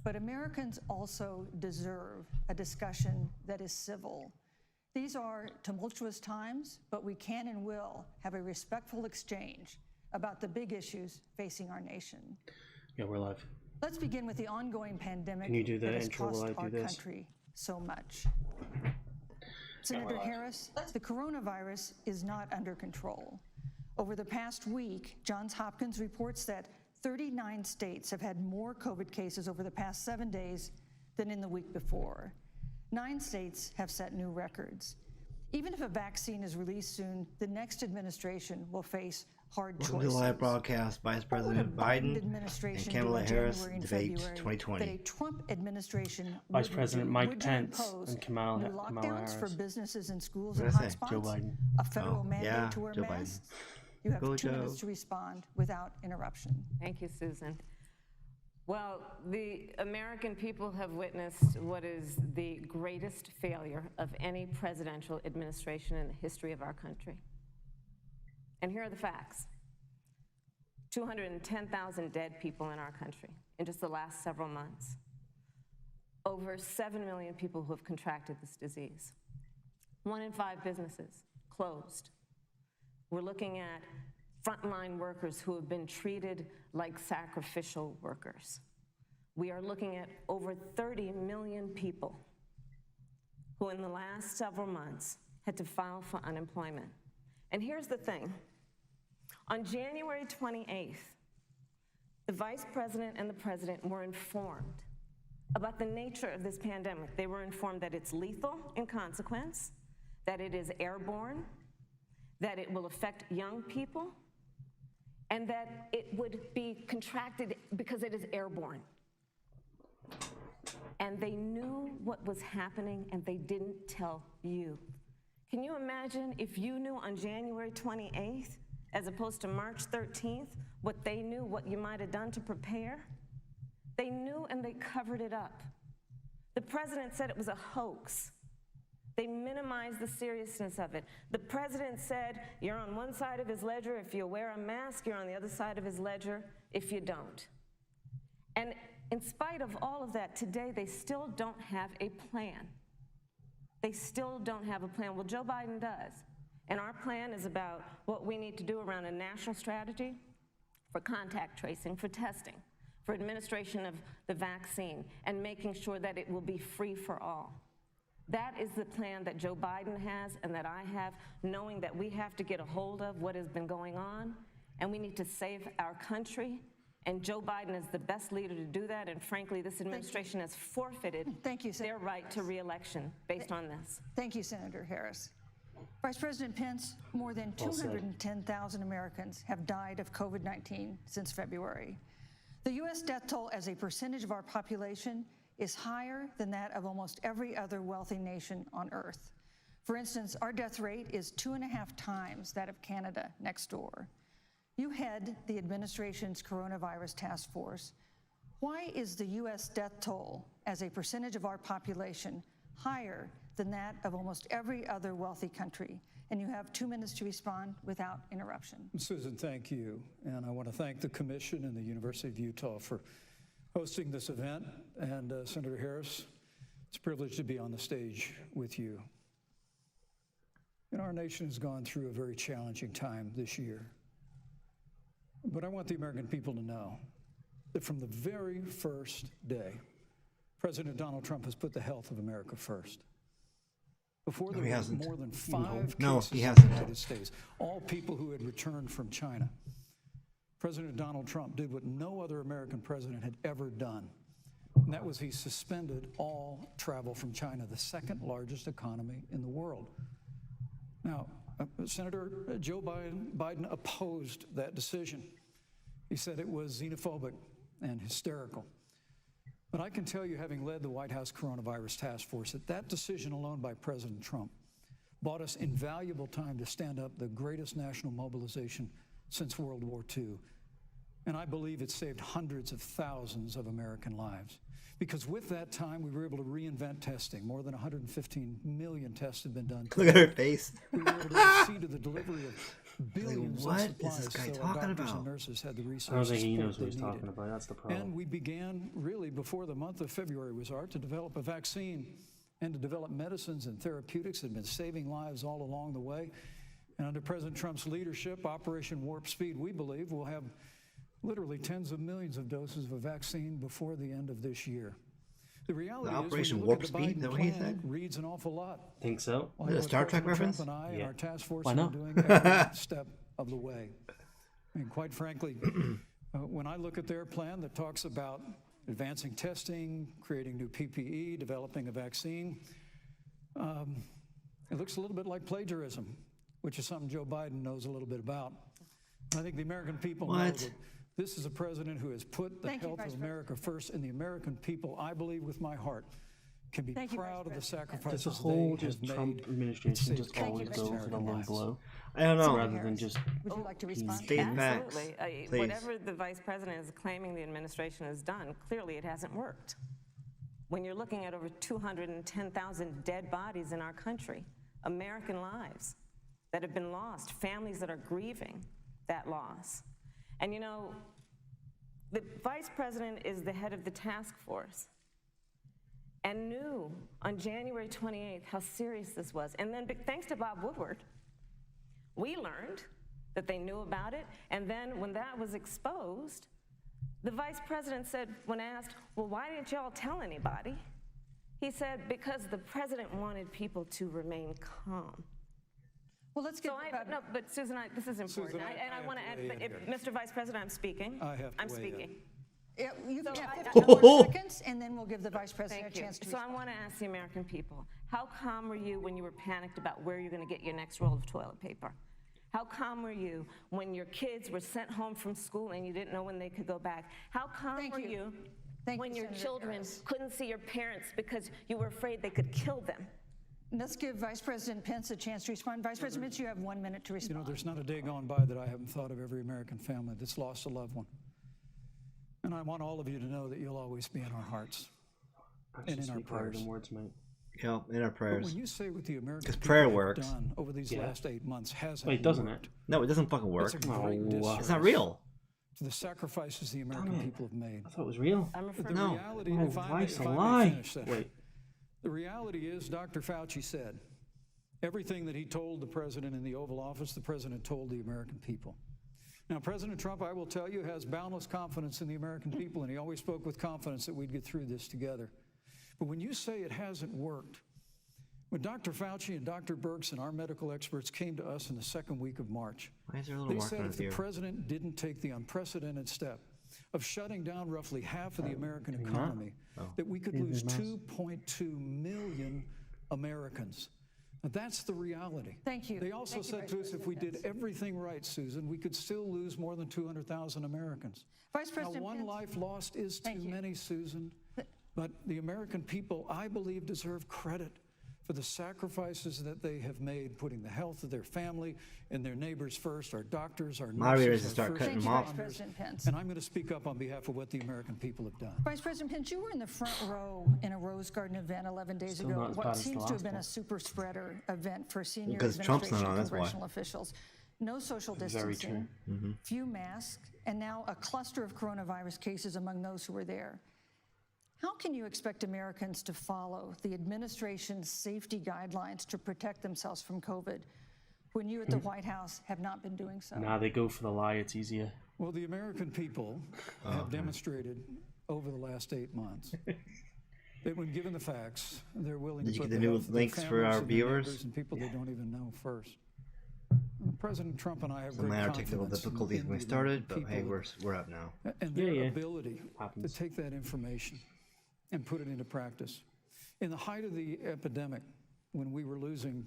But Americans also deserve a discussion that is civil. These are tumultuous times, but we can and will have a respectful exchange about the big issues facing our nation. Yeah, we're live. Let's begin with the ongoing pandemic Can you do the that has intro cost while I do our this? country so much. Senator Harris, the coronavirus is not under control. Over the past week, Johns Hopkins reports that 39 states have had more COVID cases over the past 7 days than in the week before. 9 states have set new records. Even if a vaccine is released soon, the next administration will face hard choices. Welcome to the live broadcast. Vice President Biden and Kamela Harris debate 2020. That a Trump administration Vice President Mike Pence impose and Kamela new lockdowns for Harris. businesses and schools and What did I say? hotspots, Joe Biden. a federal mandate to wear Joe Biden. masks. You have Go, 2 Joe. minutes to respond without interruption. Thank you, Susan. Well, the American people have witnessed what is the greatest failure of any presidential administration in the history of our country. And here are the facts. 210,000 dead people in our country in just the last several months. Over 7 million people who have contracted this disease. 1 in 5 businesses closed. We're looking at frontline workers who have been treated like sacrificial workers. We are looking at over 30 million people who in the last several months had to file for unemployment. And here's the thing. On January 28th, the Vice President and the President were informed about the nature of this pandemic. They were informed that it's lethal in consequence, that it is airborne, that it will affect young people, and that it would be contracted because it is airborne. And they knew what was happening and they didn't tell you. Can you imagine if you knew on January 28th, as opposed to March 13th, what they knew, what you might have done to prepare? They knew and they covered it up. The president said it was a hoax. They minimized the seriousness of it. The president said, you're on one side of his ledger if you wear a mask, you're on the other side of his ledger if you don't. And in spite of all of that, today they still don't have a plan. They still don't have a plan. Well, Joe Biden does. And our plan is about what we need to do around a national strategy for contact tracing, for testing, for administration of the vaccine, and making sure that it will be free for all. That is the plan that Joe Biden has and that I have, knowing that we have to get a hold of what has been going on, and we need to save our country. And Joe Biden is the best leader to do that, and frankly, this administration has forfeited their right to re-election based on this. Thank you, Senator Harris. Vice President Pence, more than 210,000 Americans have died of COVID-19 since February. The U.S. death toll as a percentage of our population is higher than that of almost every other wealthy nation on earth. For instance, our death rate is 2.5 times that of Canada next door. You head the administration's coronavirus task force. Why is the U.S. death toll as a percentage of our population higher than that of almost every other wealthy country? And you have 2 minutes to respond without interruption. Susan, thank you. And I want to thank the Commission and the University of Utah for hosting this event. And Senator Harris, it's a privilege to be on the stage with you. And our nation has gone through a very challenging time this year. But I want the American people to know that from the very first day, President Donald Trump has put the health of America first. Before there were more than 5 cases in the United States, all people who had returned from China. President Donald Trump did what no other American president had ever done, and that was he suspended all travel from China, the second largest economy in the world. Now, Senator Joe Biden opposed that decision. He said it was xenophobic and hysterical. But I can tell you, having led the White House Coronavirus Task Force, that decision alone by President Trump bought us invaluable time to stand up the greatest national mobilization since World War II. And I believe it saved hundreds of thousands of American lives. Because with that time, we were able to reinvent testing. More than 115 million tests have been done. Look at her face. We were able to see to the delivery of billions what of is supplies this guy so our talking doctors about? and nurses had the I don't resources think he support knows what they he's talking needed. about. That's the problem. And we began really before the month of February was out to develop a vaccine and to develop medicines and therapeutics that have been saving lives all along the way. And under President Trump's leadership, Operation Warp Speed, we believe we'll have literally tens of millions of doses of a vaccine before the end of this year. The reality is, Operation when you Warp look at the Speed, Biden is that what he plan, said? it reads an awful lot. Think so? Like Is it a what Star Trek President reference? Trump and I and Yeah. our task force Why have not? been doing every step of the way. I mean, quite frankly, when I look at their plan that talks about advancing testing, creating new PPE, developing a vaccine, it looks a little bit like plagiarism, which is something Joe Biden knows a little bit about. I think the American people know What? that this is a president who has put the Thank you, health Vice of America first, and the American people, I believe with my heart, can be Thank you, Vice proud of the President. sacrifices Does the whole they just have Trump made. administration just Thank you, always Vice go for the President. low Lives. blow? I don't know. Rather than just Would you like to respond? State facts, Absolutely. please. Whatever the vice president is claiming the administration has done, clearly it hasn't worked. When you're looking at over 210,000 dead bodies in our country, American lives that have been lost, families that are grieving that loss. And you know, the vice president is the head of the task force and knew on January 28th how serious this was. And then thanks to Bob Woodward, we learned that they knew about it, and then when that was exposed, the vice president said, when asked, well, why didn't y'all tell anybody? He said, because the president wanted people to remain calm. Well, let's get. No, but Susan, this is important. Susan, I I want to have add, to but weigh in if, Mr. Vice President, I'm speaking. I have to I'm weigh in. speaking. Yeah, you can have I- 15 more seconds, and then we'll give the Vice President Thank a you. chance to So I respond. want to ask the American people, how calm were you when you were panicked about where you're going to get your next roll of toilet paper? How calm were you when your kids were sent home from school and you didn't know when they could go back? How calm Thank were you. you Thank when you, your Senator children Harris. couldn't see your parents because you were afraid they could kill them? Let's give Vice President Pence a chance to respond. Vice President Pence, you have 1 minute to You respond. know, there's not a day gone by that I haven't thought of every American family that's lost a loved one. And I want all of you to know that you'll always be in our hearts. Actually in our speak harder prayers. than words, mate. You know, in our But prayers. when you say what the American 'Cause people prayer have works. done over these Yeah. last 8 months hasn't Wait, doesn't worked, it? No, it doesn't fucking work. It's a great No. disservice It's not real. to the sacrifices the American it. people have made. I thought it was real. I'm The referring No. reality, Oh, if I may, life's if a I may lie. finish, Senator. Wait. The reality is, Dr. Fauci said, everything that he told the president in the Oval Office, the president told the American people. Now, President Trump, I will tell you, has boundless confidence in the American people, and he always spoke with confidence that we'd get through this together. But when you say it hasn't worked, when Dr. Fauci and Dr. Birx and our medical experts came to us in the second week of March, Why is there a little they mark said on if his the ear? president didn't take the unprecedented step of shutting down roughly half of the American not? economy, that we could He's lose mouse. 2.2 million Americans. Now, that's the reality. Thank you. They also Thank you, said Vice to us if we President did everything right, Susan, we could still lose more than 200,000 Americans. Vice Now, President one Pence. life lost is too Thank you. many, Susan. But the American people, I believe, deserve credit for the sacrifices that they have made, putting the health of their family and their neighbors first, our doctors, our Moderators nurses, start our cutting first them off. Thank you, Vice President Pence. And I'm going to speak up on behalf of what the American people have done. Vice President Pence, you were in the front row in a Rose Garden event 11 days Still ago, not as what bad as the seems to have last been one. a super spreader event for senior Because Trump's not administration on, and that's why. congressional officials. No social Very distancing, Mm-hmm. few masks, and now a cluster of coronavirus cases among those who were there. How can you expect Americans to follow the administration's safety guidelines to protect themselves from COVID when you at the White House have not been doing so? Nah, they go for the lie. It's easier. Well, the American people have demonstrated over the last 8 months that when given the facts, they're willing Did to you put get the the new health of their links for families our and their viewers? neighbors and people they don't even know first. President Trump and I have Some great minor technical confidence difficulties in when we the started, but American hey, people we're up now. and their Yeah. ability Happens. to take that information and put it into practice. In the height of the epidemic, when we were losing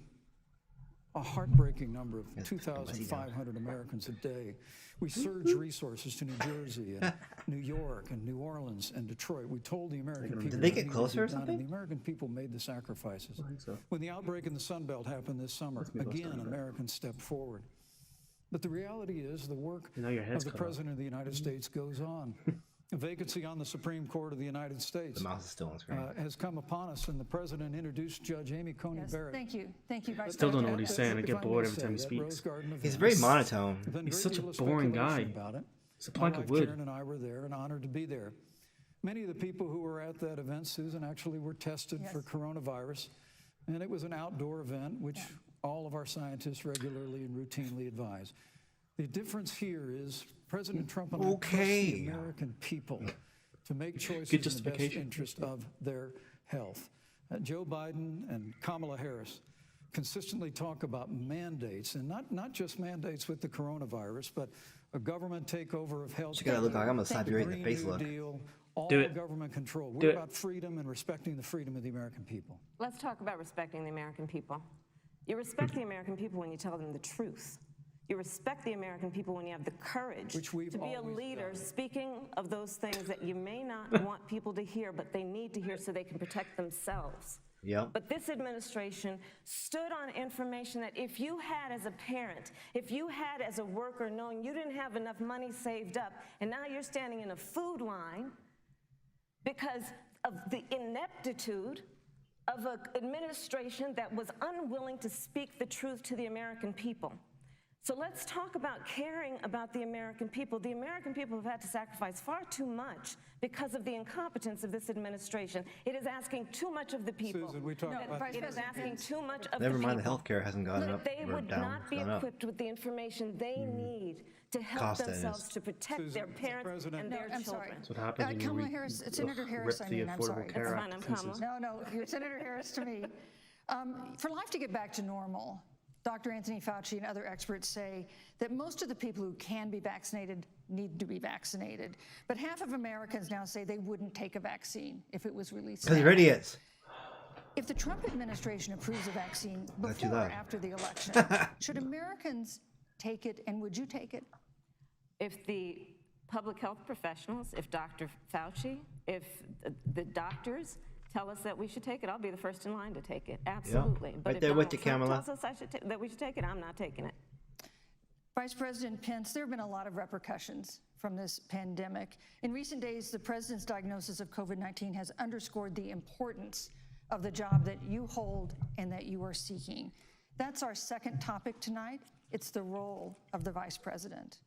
a heartbreaking number of 2,500 Americans a day, we surged resources to New Jersey and New York and New Orleans and Detroit. We told the American people they what get needed to closer be or done, something? and the American people made the sacrifices. I think so. When the outbreak in the Sun Belt happened this summer, me go again, stand up. Americans stepped forward. But the reality is the work You know your of head's the cut off. President of the United States goes on. A vacancy on the Supreme Court of the United States The mouse is still on screen. has come upon us, and the president introduced Judge Amy Coney Yes, Barrett. thank you, Vice Still don't know President. what he's saying. I If get may bored every say, time he that speaks. Rose Garden He's event, very monotone. there's been He's great such a deal of boring speculation guy. about it. It's a My plank wife of wood. Karen and I were there and honored to be there. Many of the people who were at that event, Susan, actually were tested for Yes. coronavirus, and it was an outdoor event, which all of our scientists regularly and routinely advise. The difference here is President Trump and I trust Okay. the American people to make choices Good in the best justification. interest of their health. Joe Biden and Kamala Harris consistently talk about mandates, and not just mandates with the coronavirus, but a government takeover of health. You gotta look like I'm gonna slap you right in the face. New Look. Deal, all Do it. government control. Do We're it. about freedom and respecting the freedom of the American people. Let's talk about respecting the American people. You respect the American people when you tell them the truth. You respect the American people when you have the courage Which we've to be a always leader, done. speaking of those things that you may not want people to hear, but they need to hear so they can protect themselves. Yep. But this administration stood on information that if you had as a parent, if you had as a worker, knowing you didn't have enough money saved up, and now you're standing in a food line because of the ineptitude of an administration that was unwilling to speak the truth to the American people. So let's talk about caring about the American people. The American people have had to sacrifice far too much because of the incompetence of this administration. It is asking too much of the people. Susan, we talked No, about Vice It is President asking too much of Never the mind, the people. healthcare hasn't gone up They or would down. not It's be gone up. equipped with the information they need to help Cost that themselves is. to protect Susan, their parents President- and No, their I'm sorry. children. That's what happens when you Kamala Harris, Senator Harris, rip I the mean, I'm Affordable sorry. Care That's Act fine, to I'm pieces. Kamala. No, you're Senator Harris to me. For life to get back to normal, Dr. Anthony Fauci and other experts say that most of the people who can be vaccinated need to be vaccinated. But half of Americans now say they wouldn't take a vaccine if it was released. Because now. you're idiots. If the Trump administration approves a vaccine Not too before or loud. after the election, should Americans take it, and would you take it? If the public health professionals, if Dr. Fauci, if the doctors tell us that we should take it, I'll be the first in line to take it, absolutely. But Right if there with Donald you, Trump Kamala. tells us that we should take it, I'm not taking it. Vice President Pence, there have been a lot of repercussions from this pandemic. In recent days, the president's diagnosis of COVID-19 has underscored the importance of the job that you hold and that you are seeking. That's our second topic tonight. It's the role of the vice president.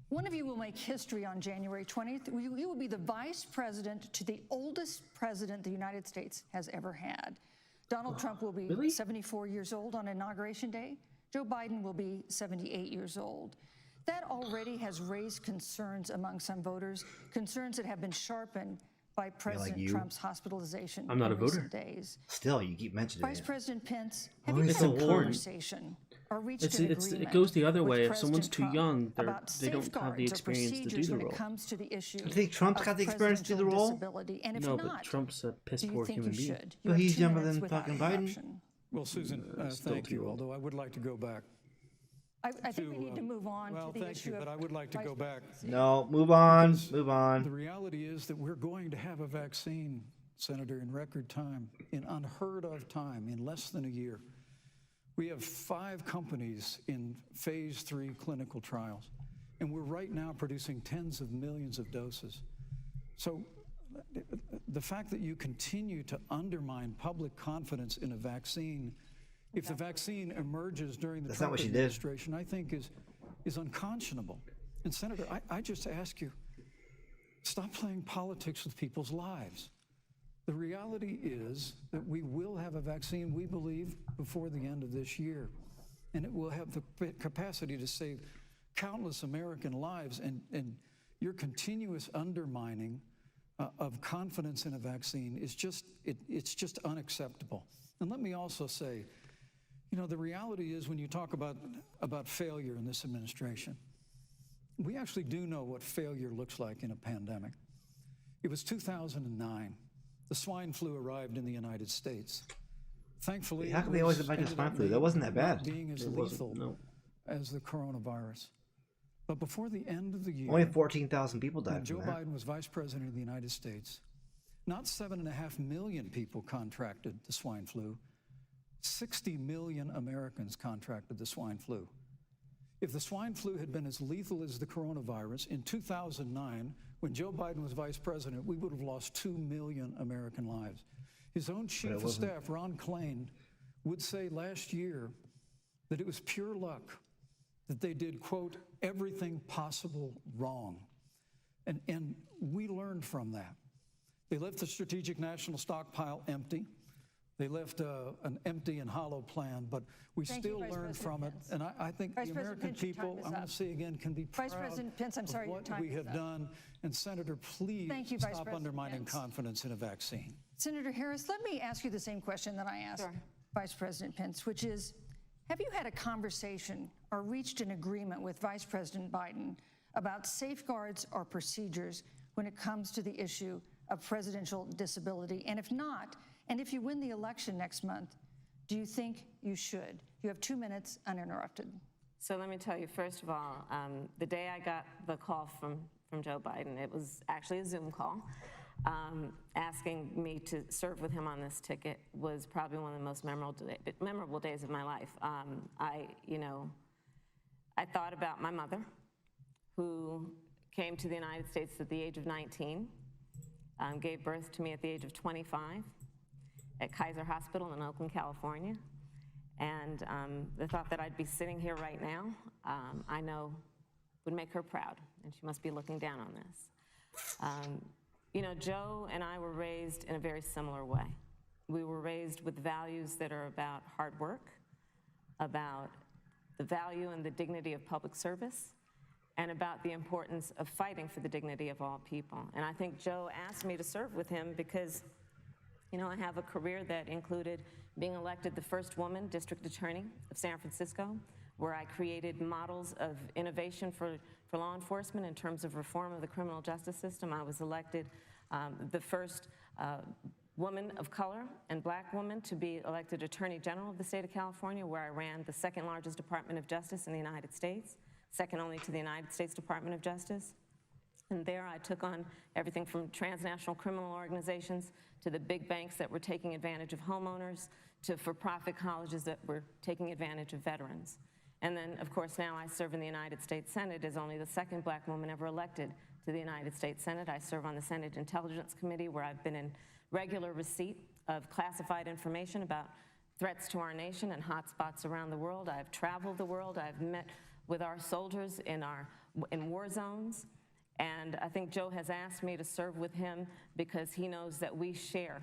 One of you will make history on January 20th. You will be the vice president to the oldest president the United States has ever had. Donald Trump will be Really? 74 years old on Inauguration Day. Joe Biden will be 78 years old. That already has raised concerns among some voters, concerns that have been sharpened by President you. Trump's hospitalization I'm not in a voter. recent days. Still, you keep mentioning Vice it. President Pence, have you It's had a important. conversation or reached It's- an it's- it agreement goes the other with way. If someone's President too young, Trump about they don't have the safeguards or experience to do procedures the when it role? comes to the issue You think Trump's of got the experience to do the presidential role? disability? And if No, not, but Trump's a piss do you poor think human you being. should? But You have he's 2 younger minutes than without fucking Biden. interruption. Well, Susan, still thank too you, old. although I would like to go back. I think we need to move on Well, to the thank issue you, of but I would like to Vice- go back. No, move on. Because Move The on. reality is that we're going to have a vaccine, Senator, in record time, in unheard of time, in less than a year. We have 5 companies in phase 3 clinical trials, and we're right now producing tens of millions of doses. So the fact that you continue to undermine public confidence in a vaccine, if the vaccine emerges during the That's not Trump what she did. administration, I think is unconscionable. And Senator, I just ask you, stop playing politics with people's lives. The reality is that we will have a vaccine, we believe, before the end of this year. And it will have the capacity to save countless American lives. And your continuous undermining of confidence in a vaccine is just, it's just unacceptable. And let me also say, you know, the reality is when you talk about failure in this administration, we actually do know what failure looks like in a pandemic. It was 2009. The swine flu arrived in the United States. Thankfully, How come it they always was- mention ended swine up flu? That being- wasn't that not bad. being as It wasn't, lethal no. as the coronavirus. But before the end of the year, Only 14,000 people when died Joe from that. Biden was vice president of the United States, not 7.5 million people contracted the swine flu. 60 million Americans contracted the swine flu. If the swine flu had been as lethal as the coronavirus in 2009, when Joe Biden was vice president, we would have lost 2 million American lives. His own chief of staff, Ron Klain, would say last year that it was pure luck that they did, quote, everything possible wrong. And we learned from that. They left the strategic national stockpile empty. They left an empty and hollow plan, but we still learned from it. And I think the American people, I'm going to say again, can be proud of what we have done. And Senator, please stop undermining confidence in a vaccine. Senator Harris, let me ask you the same question that I asked Vice President Pence, which is, have you had a conversation or reached an agreement with Vice President Biden about safeguards or procedures when it comes to the issue of presidential disability? And if not, and if you win the election next month, do you think you should? You have 2 minutes uninterrupted. So let me tell you, first of all, the day I got the call from Joe Biden, it was actually a Zoom call, asking me to serve with him on this ticket was probably one of the most memorable days of my life. I thought about my mother, who came to the United States at the age of 19, gave birth to me at the age of 25 at Kaiser Hospital in Oakland, California. And the thought that I'd be sitting here right now, I know would make her proud, and she must be looking down on this. You know, Joe and I were raised in a very similar way. We were raised with values that are about hard work, about the value and the dignity of public service, and about the importance of fighting for the dignity of all people. And I think Joe asked me to serve with him because, you know, I have a career that included being elected the first woman district attorney of San Francisco, where I created models of innovation for law enforcement in terms of reform of the criminal justice system. I was elected the first woman of color and black woman to be elected Attorney General of the state of California, where I ran the second largest Department of Justice in the United States, second only to the United States Department of Justice. And there I took on everything from transnational criminal organizations to the big banks that were taking advantage of homeowners to for-profit colleges that were taking advantage of veterans. And then, of course, now I serve in the United States Senate as only the second black woman ever elected to the United States Senate. I serve on the Senate Intelligence Committee, where I've been in regular receipt of classified information about threats to our nation and hotspots around the world. I've traveled the world. I've met with our soldiers in war zones. And I think Joe has asked me to serve with him because he knows that we share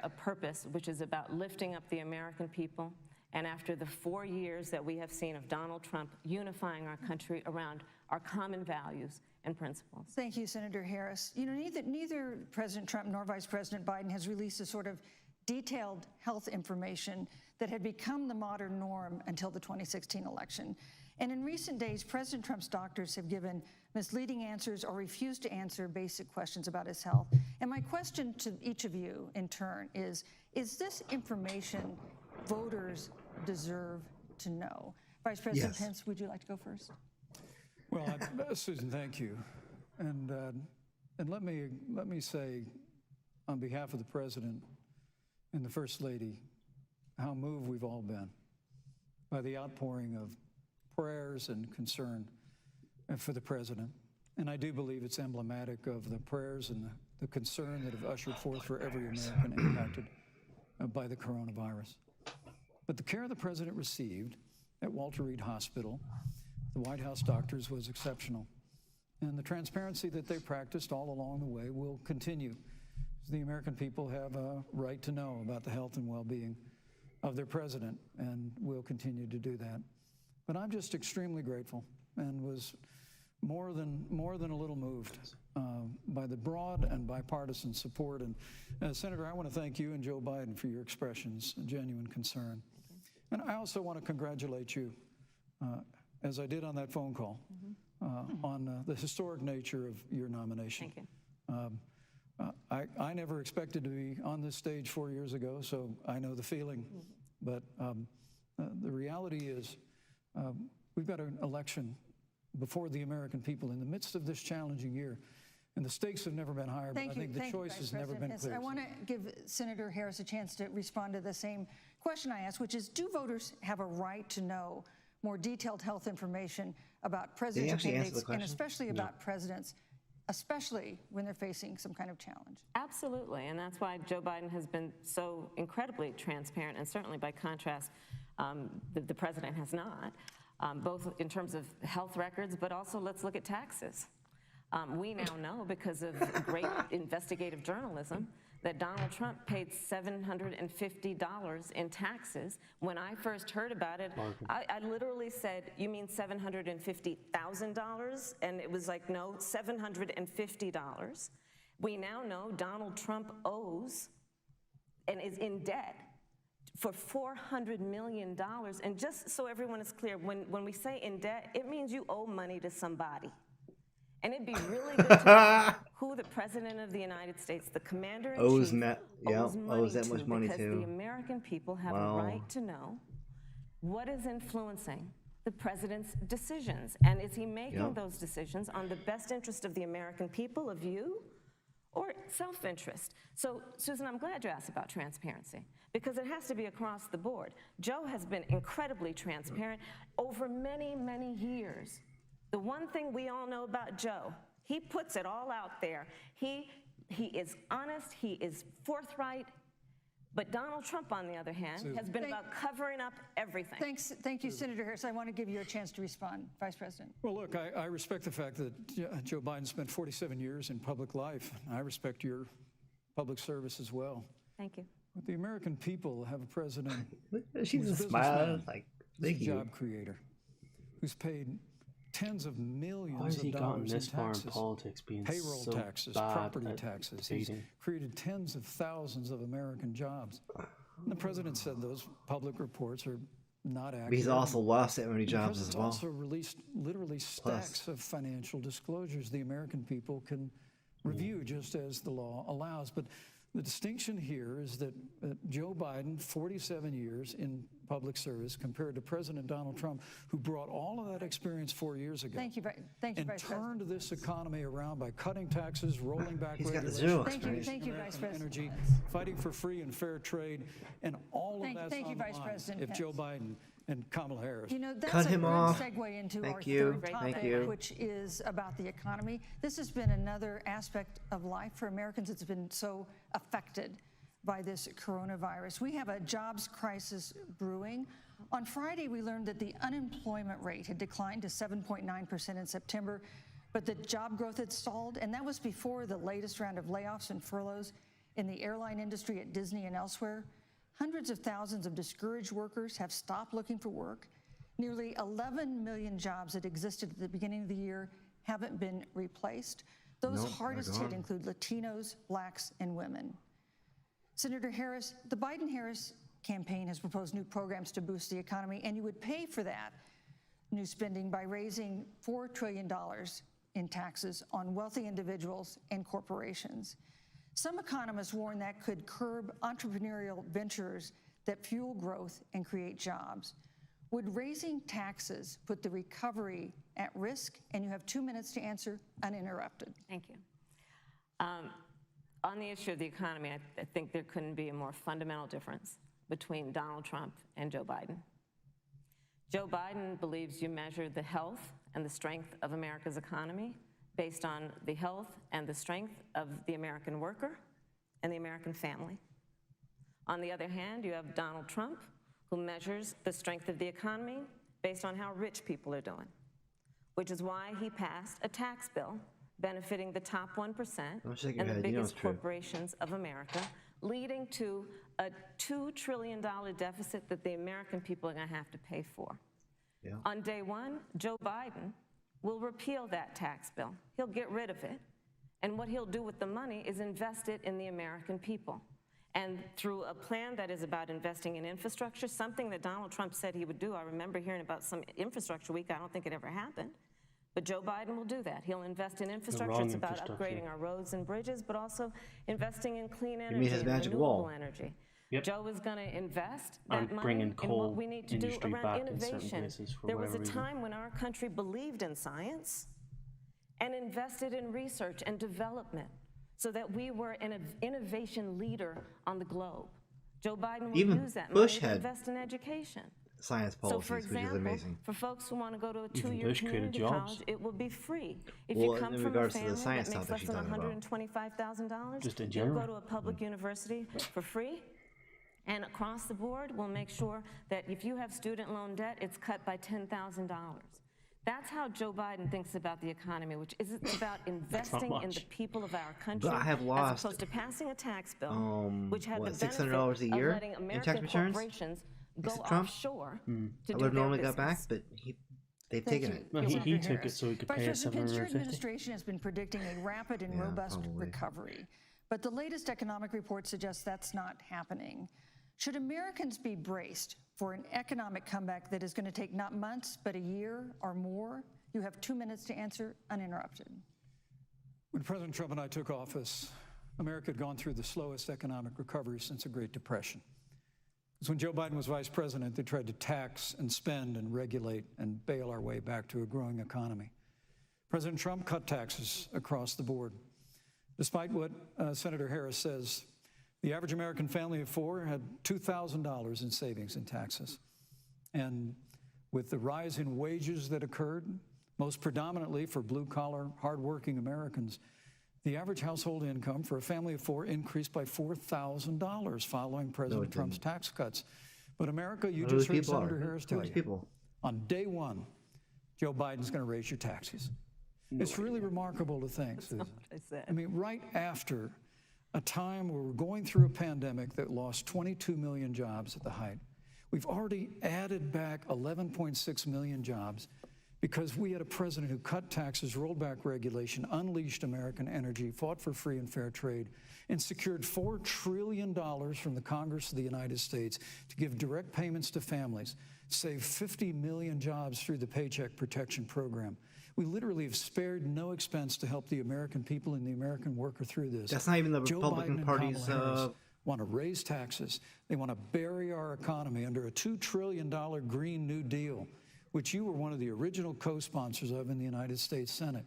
a purpose, which is about lifting up the American people. And after the 4 years that we have seen of Donald Trump unifying our country around our common values and principles. Thank you, Senator Harris. You know, neither President Trump nor Vice President Biden has released a sort of detailed health information that had become the modern norm until the 2016 election. And in recent days, President Trump's doctors have given misleading answers or refused to answer basic questions about his health. And my question to each of you in turn is this information voters deserve to know? Vice President Pence, would you like to go first? Well, Susan, thank you. And let me say, on behalf of the President and the First Lady, how moved we've all been by the outpouring of prayers and concern for the President. And I do believe it's emblematic of the prayers and the concern that have ushered forth for every American impacted by the coronavirus. But the care the President received at Walter Reed Hospital, the White House doctors, was exceptional. And the transparency that they practiced all along the way will continue. The American people have a right to know about the health and well-being of their President, and will continue to do that. But I'm just extremely grateful and was more than a little moved by the broad and bipartisan support. And Senator, I want to thank you and Joe Biden for your expressions of genuine concern. And I also want to congratulate you, as I did on that phone call, on the historic nature of your nomination. Thank you. I never expected to be on this stage 4 years ago, so I know the feeling. But the reality is we've got an election before the American people in the midst of this challenging year. And the stakes have never been higher, but I think the choice has never been clearer. I want to give Senator Harris a chance to respond to the same question I asked, which is, do voters have a right to know more detailed health information about Did he presidential actually answer the candidates and question? especially about presidents, especially when they're facing some kind of challenge? Absolutely, and that's why Joe Biden has been so incredibly transparent, and certainly by contrast, the president has not, both in terms of health records, but also let's look at taxes. We now know, because of great investigative journalism, that Donald Trump paid $750 in taxes. When I first heard about it, I literally said, "You mean $750,000? And it was like, no, $750. We now know Donald Trump owes and is in debt for $400 million. And just so everyone is clear, when we say in debt, it means you owe money to somebody. And it'd be really good to know who the President of the United States, the Commander-in-Chief, owes that much money because to. the American people have a right to know what is influencing the President's decisions. And is he making those decisions on the best interest of the American people, of you, or self-interest? So, Susan, I'm glad you asked about transparency, because it has to be across the board. Joe has been incredibly transparent over many, many years. The one thing we all know about Joe, he puts it all out there. He is honest, he is forthright, but Donald Trump, on the other hand, has been about covering up everything. Thank you, Senator Harris. I want to give you a chance to respond, Vice President. Well, look, I respect the fact that Joe Biden spent 47 years in public life. I respect your public service as well. Thank you. But the American people have a president She's who's a a smile. businessman, Like, who's a thank you. job creator, who's paid tens of Why millions has he of gotten dollars in this far in taxes, politics, being payroll so taxes, bad property at taxes. He's debating? created tens of thousands of American jobs. And the president said those public reports are not accurate. But he's also lost that many The jobs as president's well. also released literally stacks of financial disclosures the American people can review just as the law allows. But the distinction here is that Joe Biden, 47 years in public service, compared to President Donald Trump, who brought all of that experience 4 years ago. Thank you, Vice And President. turned this economy around by cutting taxes, rolling back He's got regulations, zero Thank you, experience. thank you, Vice American President. energy, fighting for free and fair trade, and all of that's Thank you, on the Vice line President if Pence. Joe Biden and Kamala Harris. You know, that's Cut a him good off. segue into Thank our you. third Thank topic, you. which is about the economy. This has been another aspect of life for Americans that's been so affected by this coronavirus. We have a jobs crisis brewing. On Friday, we learned that the unemployment rate had declined to 7.9% in September, but the job growth had stalled, and that was before the latest round of layoffs and furloughs in the airline industry at Disney and elsewhere. Hundreds of thousands of discouraged workers have stopped looking for work. Nearly 11 million jobs that existed at the beginning of the year haven't been replaced. Those hardest hit include Latinos, blacks, and women. Senator Harris, the Biden-Harris campaign has proposed new programs to boost the economy, and you would pay for that new spending by raising $4 trillion in taxes on wealthy individuals and corporations. Some economists warn that could curb entrepreneurial ventures that fuel growth and create jobs. Would raising taxes put the recovery at risk? And you have 2 minutes to answer uninterrupted. Thank you. On the issue of the economy, I think there couldn't be a more fundamental difference between Donald Trump and Joe Biden. Joe Biden believes you measure the health and the strength of America's economy based on the health and the strength of the American worker and the American family. On the other hand, you have Donald Trump, who measures the strength of the economy based on how rich people are doing, which is why he passed a tax bill benefiting the top 1% and the biggest corporations of America, leading to a $2 trillion deficit that the American people are going to have to pay for. Yeah. On day one, Joe Biden will repeal that tax bill. He'll get rid of it. And what he'll do with the money is invest it in the American people. And through a plan that is about investing in infrastructure, something that Donald Trump said he would do. I remember hearing about some infrastructure week. I don't think it ever happened. But Joe Biden will do that. He'll invest in infrastructure. It's about upgrading our roads and bridges, but also investing in clean energy and renewable energy. Yep. Joe is going to invest that money bringing in coal what we need to do industry around back in certain innovation. places for There was a whatever time when our country believed in science and invested in research and development so that we were an innovation leader on the globe. Joe Biden will use that money to invest in education. science So policies, for which is example, amazing. for folks who want to go to a Even two-year Bush created community jobs. college, it will be free. If Well, you come in from a regards to the family science that stuff makes that less she's than talking about. $125,000, Just in you'll go general. to a public university for free. And across the board, we'll make sure that if you have student loan debt, it's cut by $10,000. That's how Joe Biden thinks about the economy, which is about investing in the much. people of our country, But I have lost, as opposed to passing a tax bill, which had what, the benefit $600 a year of letting in American tax returns? corporations go Mr. Trump? offshore I to would do have their normally got business. back, but they've Thank taken you. it. Well, Senator he took it Harris. so he could Vice pay us President Pence, your 750. administration has been predicting a rapid and Yeah, robust probably. recovery. But the latest economic report suggests that's not happening. Should Americans be braced for an economic comeback that is going to take not months, but a year or more? You have 2 minutes to answer uninterrupted. When President Trump and I took office, America had gone through the slowest economic recovery since the Great Depression. Because when Joe Biden was vice president, they tried to tax and spend and regulate and bail our way back to a growing economy. President Trump cut taxes across the board. Despite what Senator Harris says, the average American family of four had $2,000 in savings in taxes. And with the rise in wages that occurred, most predominantly for blue-collar, hardworking Americans, the average household income for a family of four increased by $4,000 following President Trump's tax cuts. But America, you just heard Senator Harris tell you, on day one, Joe Biden's going to raise your taxes. It's really remarkable to think, Susan. I mean, right after a time where we're going through a pandemic that lost 22 million jobs at the height, we've already added back 11.6 million jobs because we had a president who cut taxes, rolled back regulation, unleashed American energy, fought for free and fair trade, and secured $4 trillion from the Congress of the United States to give direct payments to families, saved 50 million jobs through the Paycheck Protection Program. We literally have spared no expense to help the American people and the American worker through this. That's not even the Joe Republican Biden and Party's. Kamala Harris want to raise taxes. They want to bury our economy under a $2 trillion Green New Deal, which you were one of the original co-sponsors of in the United States Senate.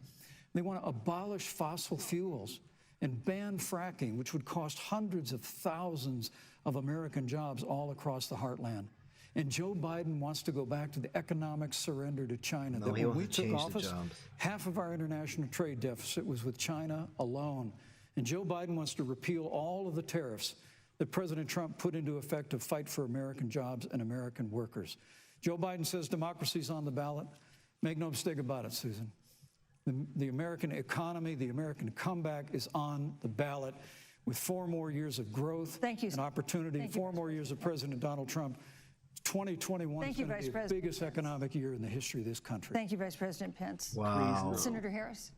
They want to abolish fossil fuels and ban fracking, which would cost hundreds of thousands of American jobs all across the heartland. And Joe Biden wants to go back to the economic surrender to China. No, that he when wants we to took change the office, jobs. half of our international trade deficit was with China alone. And Joe Biden wants to repeal all of the tariffs that President Trump put into effect to fight for American jobs and American workers. Joe Biden says democracy's on the ballot. Make no mistake about it, Susan. The American economy, the American comeback is on the ballot with 4 more years of growth and opportunity, 4 more years of President Donald Trump. 2021 is going to be the biggest economic year in the history of this country. Thank you, Vice President Pence. Wow. Senator Harris.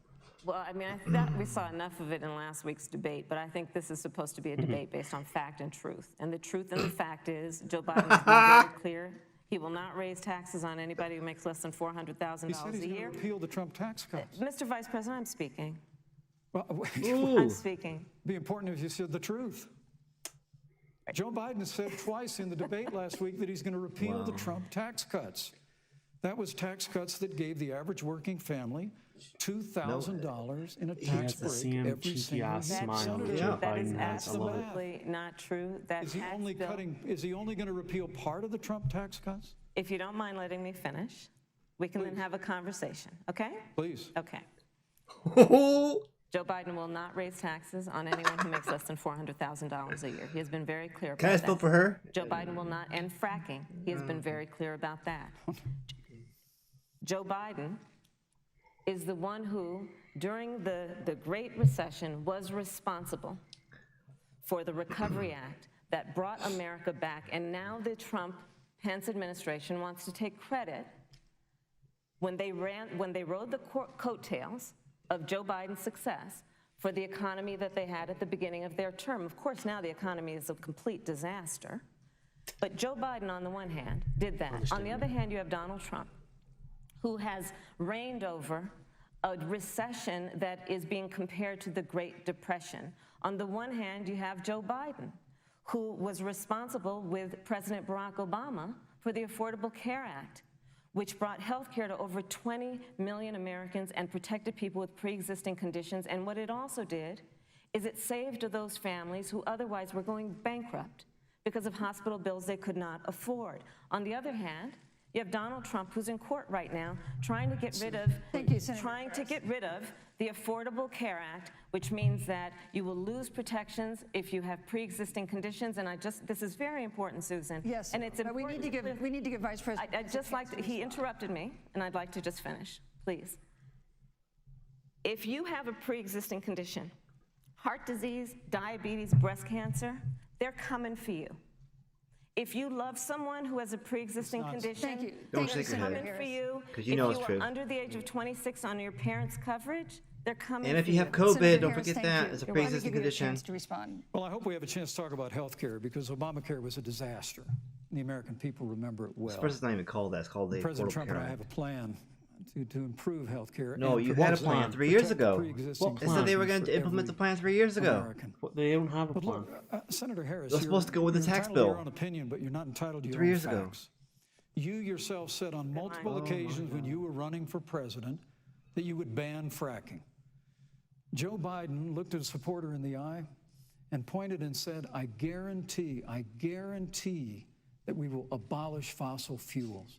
Well, I mean, I thought we saw enough of it in last week's debate, but I think this is supposed to be a debate based on fact and truth. And the truth and the fact is, Joe Biden has been very clear. He will not raise taxes on anybody who makes less than $400,000 He said he's a going year. to repeal the Trump tax cuts. Mr. Vice President, I'm speaking. Well, I'm speaking. it'd be important if you said the truth. Joe Biden said twice in the debate last week that he's going to repeal the Trump tax cuts. That was tax cuts that gave the average working family $2,000 in a tax break every single year. That is absolutely not true. That Is he only going to repeal part of the Trump tax cuts? If you don't mind letting me finish, we can then have a conversation, okay? Please. Okay. Joe Biden will not raise taxes on anyone who makes less than $400,000 a year. He has been very clear about that. Can I spell for her? Joe Biden will not end fracking. He has been very clear about that. Joe Biden is the one who, during the Great Recession, was responsible for the Recovery Act that brought America back. And now the Trump-Pence administration wants to take credit when they rode the coattails of Joe Biden's success for the economy that they had at the beginning of their term. Of course, now the economy is a complete disaster. But Joe Biden, on the one hand, did that. On the other hand, you have Donald Trump, who has reigned over a recession that is being compared to the Great Depression. On the one hand, you have Joe Biden, who was responsible with President Barack Obama for the Affordable Care Act, which brought health care to over 20 million Americans and protected people with pre-existing conditions. And what it also did is it saved those families who otherwise were going bankrupt, because of hospital bills they could not afford. On the other hand, you have Donald Trump, who's in court right now, trying to get rid of the Affordable Care Act, which means that you will lose protections if you have pre-existing conditions. And this is very important, Susan. Yes, and it's but we need to give Vice President. I'd just like to, he interrupted me, and I'd like to just finish, please. If you have a pre-existing condition, heart disease, diabetes, breast cancer, they're coming for you. If you love someone who has a pre-existing condition, Don't they're shake your head. coming for you. Because you know it's If true. you are under the age of 26 on your parents' coverage, they're coming And if for you have you. COVID, Senator don't Harris, forget thank that. you. It's a I wanted to pre-existing give you a condition. chance to respond. Well, I hope we have a chance to talk about health care because Obamacare was a disaster. The American people remember it well. This person's not even called that. It's called the President Affordable Trump Care and I Act. have a plan to improve health care. No, you had a plan 3 years ago. They said they were going to implement the plan 3 years ago. But they don't have a But plan. look, Senator Harris, They're supposed to go with the you're tax entitled to your bill. own opinion, but you're not entitled to your 3 own years ago. facts. You yourself said on multiple occasions when you were running for president that you would ban fracking. Joe Biden looked at a supporter in the eye and pointed and said, I guarantee that we will abolish fossil fuels.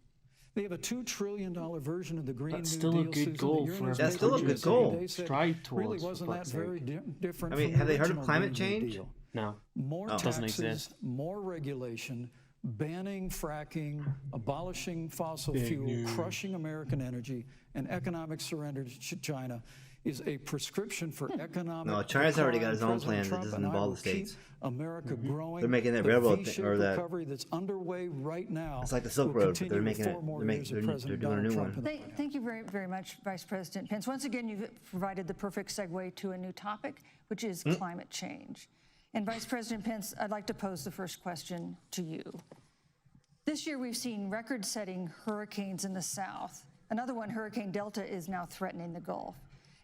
They have a $2 trillion version of the Green That's New still Deal. a good Susan, goal that for you're in That's still a good yesterday goal. said Strive towards, Really for wasn't that fuck's very different I mean, from the have they heard of original climate Green New change? Deal. No. More It doesn't taxes, exist. more regulation, banning fracking, abolishing fossil fuel, crushing American energy, and economic surrender to China is a prescription for economic No, China's already got its own decline. plan that President doesn't Trump and I involve will the states. keep America growing. They're making that The railroad V-shaped thing, or that- recovery that's underway right now. It's like the Silk will Road, but continue they're with making 4 it- more they're years of making- they're President doing a Donald new Trump one. in the Thank you very, very much, Vice President Pence. Once again, you've provided the perfect segue to a new topic, which is climate change. And Vice President Pence, I'd like to pose the first question to you. This year, we've seen record-setting hurricanes in the South. Another one, Hurricane Delta, is now threatening the Gulf.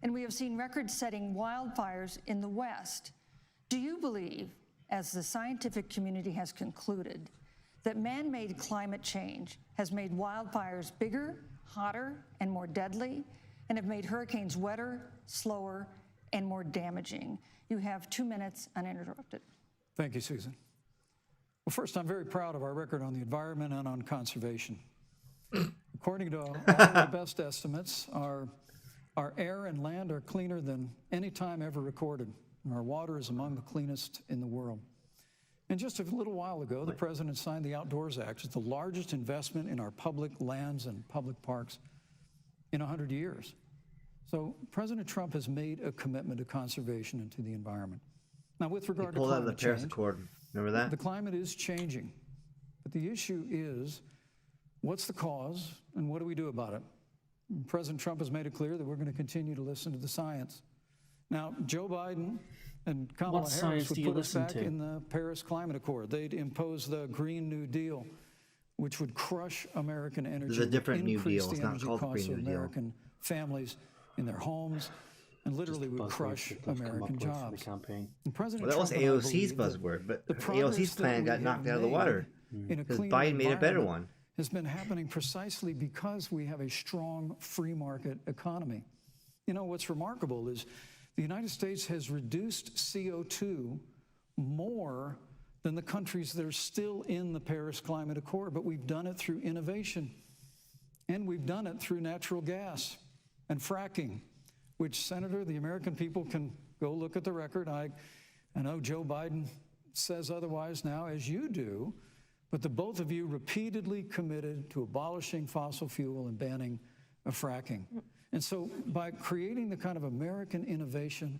And we have seen record-setting wildfires in the West. Do you believe, as the scientific community has concluded, that man-made climate change has made wildfires bigger, hotter, and more deadly, and have made hurricanes wetter, slower, and more damaging? You have 2 minutes uninterrupted. Thank you, Susan. Well, first, I'm very proud of our record on the environment and on conservation. According to all of the best estimates, our air and land are cleaner than any time ever recorded, and our water is among the cleanest in the world. And just a little while ago, the President signed the Outdoors Act. It's the largest investment in our public lands and public parks in 100 years. So President Trump has made a commitment to conservation and to the environment. Now, with regard to Pulled out of the climate Paris change, Accord. Remember that? the climate is changing, but the issue is, what's the cause and what do we do about it? And President Trump has made it clear that we're going to continue to listen to the science. Now, Joe Biden and Kamala What Harris science would do you put us listen back to? in the Paris Climate Accord. They'd impose the Green New Deal, which would crush American energy. There's a different would New increase Deal. the It's not energy called the costs Green of New Deal. American families in their homes, and literally would Buzzwords crush that they've come up American with for the jobs. campaign. And President Well, that was Trump and I AOC's believe that buzzword, but the AOC's progress that plan we got have knocked out of the made water. in a Because cleaner Biden made a better environment one. has been happening precisely because we have a strong free market economy. You know, what's remarkable is the United States has reduced CO2 more than the countries that are still in the Paris Climate Accord, but we've done it through innovation, and we've done it through natural gas and fracking, which, Senator, the American people can go look at the record. I know Joe Biden says otherwise now, as you do, but the both of you repeatedly committed to abolishing fossil fuel and banning fracking. And so by creating the kind of American innovation,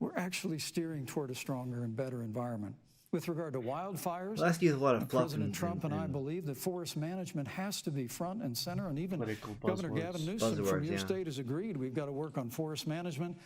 we're actually steering toward a stronger and better environment. With regard to wildfires, Well, that's used a lot of fluff President and- Trump and I and- believe that forest management has to be front and center, and even Political Governor buzzwords. Gavin Newsom from Buzzwords, your yeah. state has agreed we've got to work on forest management.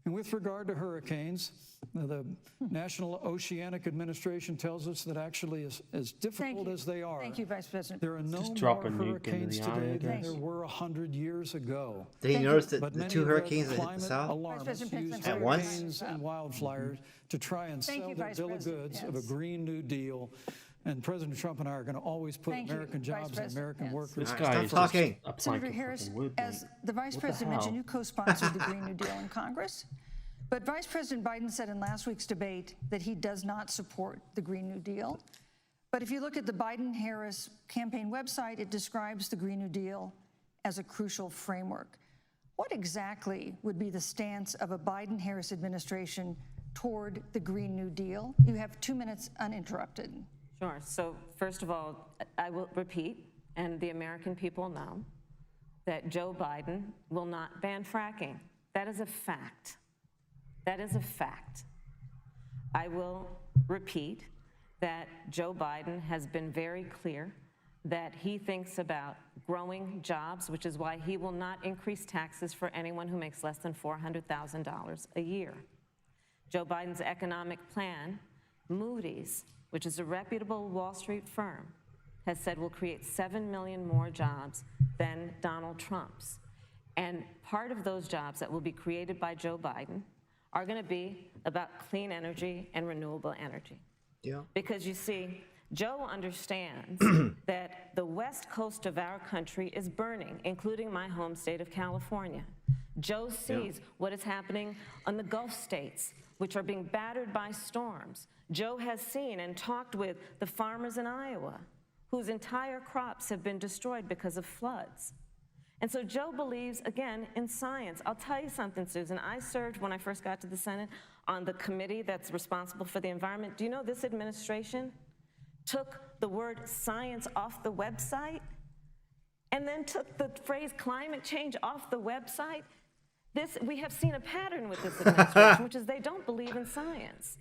And with regard to hurricanes, the National Oceanic Administration tells us that actually as difficult you. as they are, Thank you, Vice President. there are no Just more drop a nuke into hurricanes the eye, I today than guess. there were 100 years ago. Did you Thank you. notice that But the many 2 of hurricanes that hit the climate South? alarmists President Pence, use I'm sorry, At once? hurricanes and wildfires to try and Thank sell you, their Vice bill of President goods of a Pence. Green New Deal. And President Trump and I are going to always put Thank you, American Vice jobs and President American Pence. workers. This All guy right, is stop just talking. a plank Senator of Harris, fucking wood, as mate. the Vice What the President mentioned, hell? you co-sponsored the Green New Deal in Congress. But Vice President Biden said in last week's debate that he does not support the Green New Deal. But if you look at the Biden-Harris campaign website, it describes the Green New Deal as a crucial framework. What exactly would be the stance of a Biden-Harris administration toward the Green New Deal? You have 2 minutes uninterrupted. Sure. So first of all, I will repeat, and the American people know, that Joe Biden will not ban fracking. That is a fact. That is a fact. I will repeat that Joe Biden has been very clear that he thinks about growing jobs, which is why he will not increase taxes for anyone who makes less than $400,000 a year. Joe Biden's economic plan, Moody's, which is a reputable Wall Street firm, has said will create 7 million more jobs than Donald Trump's. And part of those jobs that will be created by Joe Biden are going to be about clean energy and renewable energy. Yeah. Because you see, Joe understands that the west coast of our country is burning, including my home state of California. Joe sees what is happening on the Gulf states, which are being battered by storms. Joe has seen and talked with the farmers in Iowa, whose entire crops have been destroyed because of floods. And so Joe believes, again, in science. I'll tell you something, Susan. I served, when I first got to the Senate, on the committee that's responsible for the environment. Do you know this administration took the word science off the website and then took the phrase climate change off the website? We have seen a pattern with this administration, which is they don't believe in science.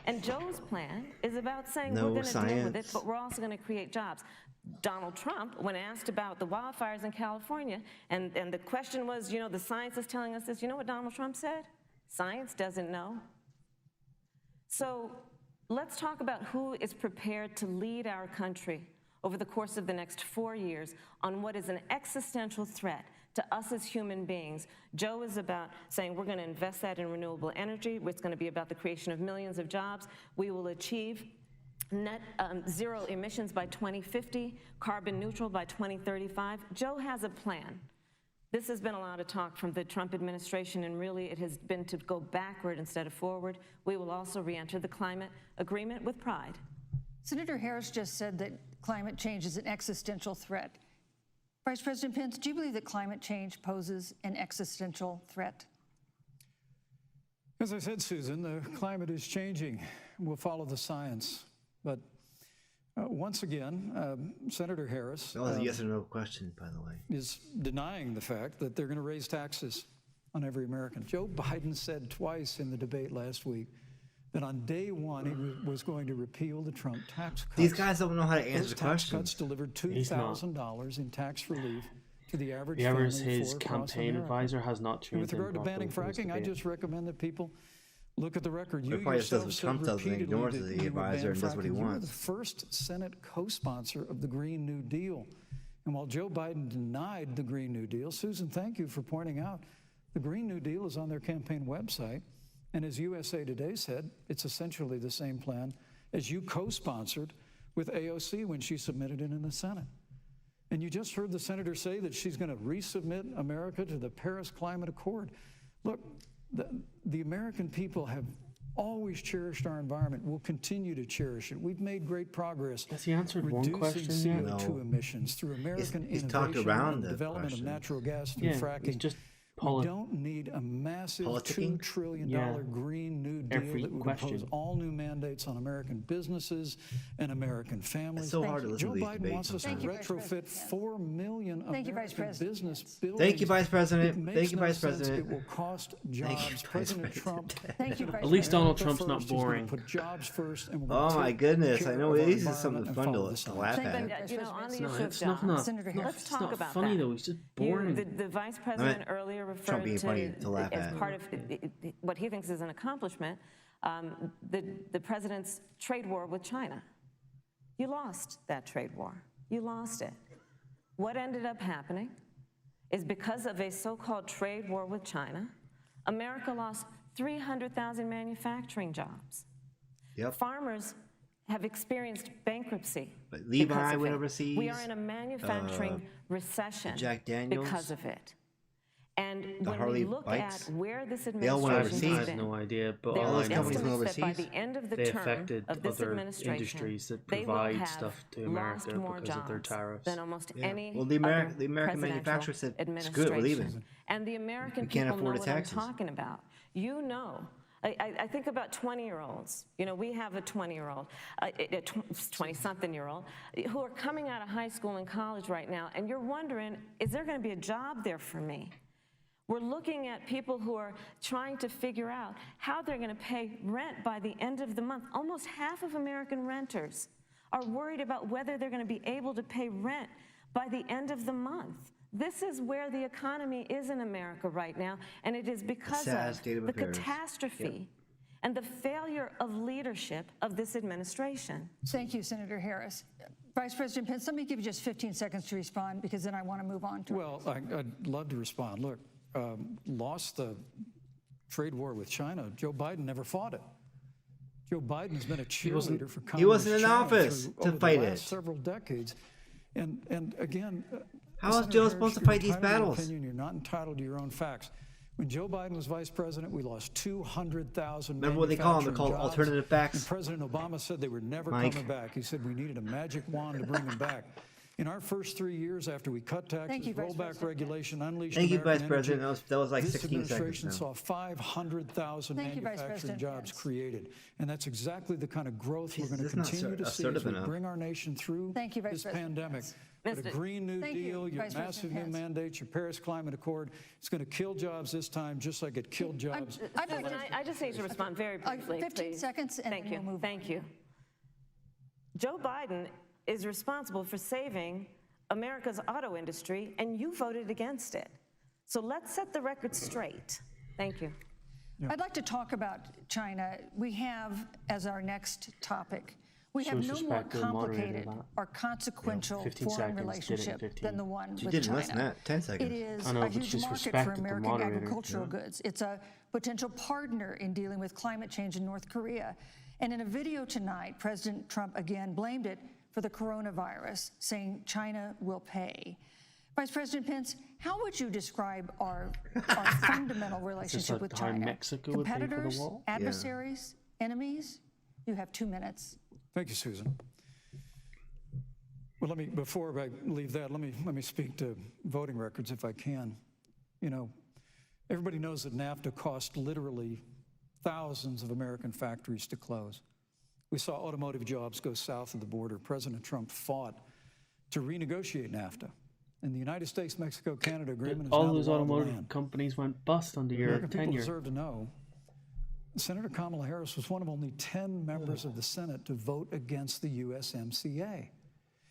And Joe's plan is about saying we're going to deal with it, but we're also going to create jobs. Donald Trump, when asked about the wildfires in California, and the question was, you know, the science is telling us this, you know what Donald Trump said? Science doesn't know. So let's talk about who is prepared to lead our country over the course of the next 4 years on what is an existential threat to us as human beings. Joe is about saying we're going to invest that in renewable energy. It's going to be about the creation of millions of jobs. We will achieve net zero emissions by 2050, carbon neutral by 2035. Joe has a plan. This has been a lot of talk from the Trump administration, and really it has been to go backward instead of forward. We will also re-enter the climate agreement with pride. Senator Harris just said that climate change is an existential threat. Vice President Pence, do you believe that climate change poses an existential threat? As I said, Susan, the climate is changing. We'll follow the science. But once again, Senator Harris That was a yes or no question, by the way. is denying the fact that they're going to raise taxes on every American. Joe Biden said twice in the debate last week that on day one he was going to repeal the Trump tax cuts. These guys don't know how to answer Those tax questions. cuts delivered $2,000 in tax relief to the average Whoever family his of 4 across campaign America. advisor has not And trained with him regard to banning properly for this fracking, I debate. just recommend that people look at the record. You It probably just does yourself what said Trump does and repeatedly ignores that the you would ban advisor and does what he fracking. You were wants. the first Senate co-sponsor of the Green New Deal. And while Joe Biden denied the Green New Deal, Susan, thank you for pointing out, the Green New Deal is on their campaign website. And as USA Today said, it's essentially the same plan as you co-sponsored with AOC when she submitted it in the Senate. And you just heard the senator say that she's going to resubmit America to the Paris Climate Accord. Look, the American people have always cherished our environment. We'll continue to cherish it. We've made great progress Has he answered one reducing question yet? CO2 No. emissions through American He's innovation talked around and the development question. of natural gas through Yeah, fracking. he's just We don't need a massive Politicking? $2 trillion Yeah. Green New Deal Every that would question. impose all new mandates on American businesses and American families. It's so hard to listen Joe to these Biden debates wants us to Thank you, Vice retrofit President Pence. 4 million Thank you, Vice American President business Pence. buildings. Thank you, Vice President. It makes Thank you, no Vice sense. President. It will cost Thank you, jobs. Vice President President. Trump. Thank you, Vice At least Donald America Trump's not first. He's gonna boring. Put jobs first, and we're Oh gonna my take goodness! care I know of our this is something environment and fun to follow the science. laugh Thank at. you. But, you know, on the No, issue of it's not, jobs, Senator Harris. let's it's talk not about funny that. though. He's just boring. The vice president earlier referred being funny to laugh as at. part of what he thinks is an accomplishment, the president's trade war with China. You lost that trade war. You lost it. What ended up happening is because of a so-called trade war with China, America lost 300,000 manufacturing jobs. Yep. Farmers have experienced bankruptcy. But Levi because of went it. overseas, We are in a manufacturing recession Jack Daniels. because of it. And The when Harley we look bikes, at where this they all went I administration overseas. has have been, no idea, but there all all are those I know companies is went estimates that by overseas. the end of the they term affected of this other administration, industries that they will provide have stuff to lost America more because of their jobs tariffs. than almost Yeah. any Well, the other American manufacturer presidential said, "Screw it, we're leaving." administration. And the American We can't people know afford the what I'm taxes. talking about. You know. I think about 20-year-olds. You know, we have a 20-year-old, a 20-something-year-old, who are coming out of high school and college right now, and you're wondering, is there going to be a job there for me? We're looking at people who are trying to figure out how they're going to pay rent by the end of the month. Almost half of American renters are worried about whether they're going to be able to pay rent by the end of the month. This is where the economy is in America right now, and it is because sad of state of the affairs. catastrophe and the failure of leadership of this administration. Thank you, Senator Harris. Vice President Pence, let me give you just 15 seconds to respond, because then I want to move on to Well, I'd love to respond. Look, lost the trade war with China. Joe Biden never fought it. Joe Biden has been a cheerleader for communist wasn't in China office through- to over fight the last it. several decades. And again, How is Senator Joe Harris, supposed to you're fight these entitled to your battles? opinion. You're not entitled to your own facts. When Joe Biden was vice president, we lost 200,000 Remember what they call them? They're manufacturing called jobs. alternative facts. And President Obama said they were never Mike. coming back. He said we needed a magic wand to bring them back. In our first 3 years after we cut taxes, you, Vice rolled back President. regulation, unleashed Thank you, American Vice President. energy, That was like this 16 seconds administration now. saw 500,000 Thank you, Vice manufacturing President jobs Pence. created. And that's exactly the kind of growth we're Jesus, going to that's not continue to see as assertive we enough. bring our nation through Thank you, Vice this President pandemic. Pence. But a Mr. Green New Thank you, Deal, your Vice massive President new Pence. mandates, your Paris Climate Accord, it's going to kill jobs this time, just like it killed jobs. I'd like Susan, to- I just need to respond very briefly, 15 please. seconds, and Thank then you. we'll move Thank you. Joe Biden is responsible for saving America's auto industry, and you voted against it. So let's set the record straight. Thank you. I'd like to talk about China. We have, as our next topic, we have Shows no more respect to the moderator, complicated that. or consequential 15 foreign seconds, did it in relationship 15. than the one She with didn't China. listen to that. 10 seconds. It is I know, a but huge just market respect for the American moderator. agricultural goods. It's a potential partner in dealing with climate change in North Korea. And in a video tonight, President Trump again blamed it for the coronavirus, saying China will pay. Vice President Pence, how would you describe our fundamental relationship with time China? Mexico would pay for the Competitors, wall? adversaries, enemies? You have 2 minutes. Thank you, Susan. Well, before I leave that, let me speak to voting records if I can. You know, everybody knows that NAFTA cost literally thousands of American factories to close. We saw automotive jobs go south of the border. President Trump fought to renegotiate NAFTA. And the United States-Mexico-Canada agreement is All now those the law of the automotive land. companies went bust under your American people tenure. deserve to know. Senator Kamela Harris was one of only 10 members of the Senate to vote against the USMCA.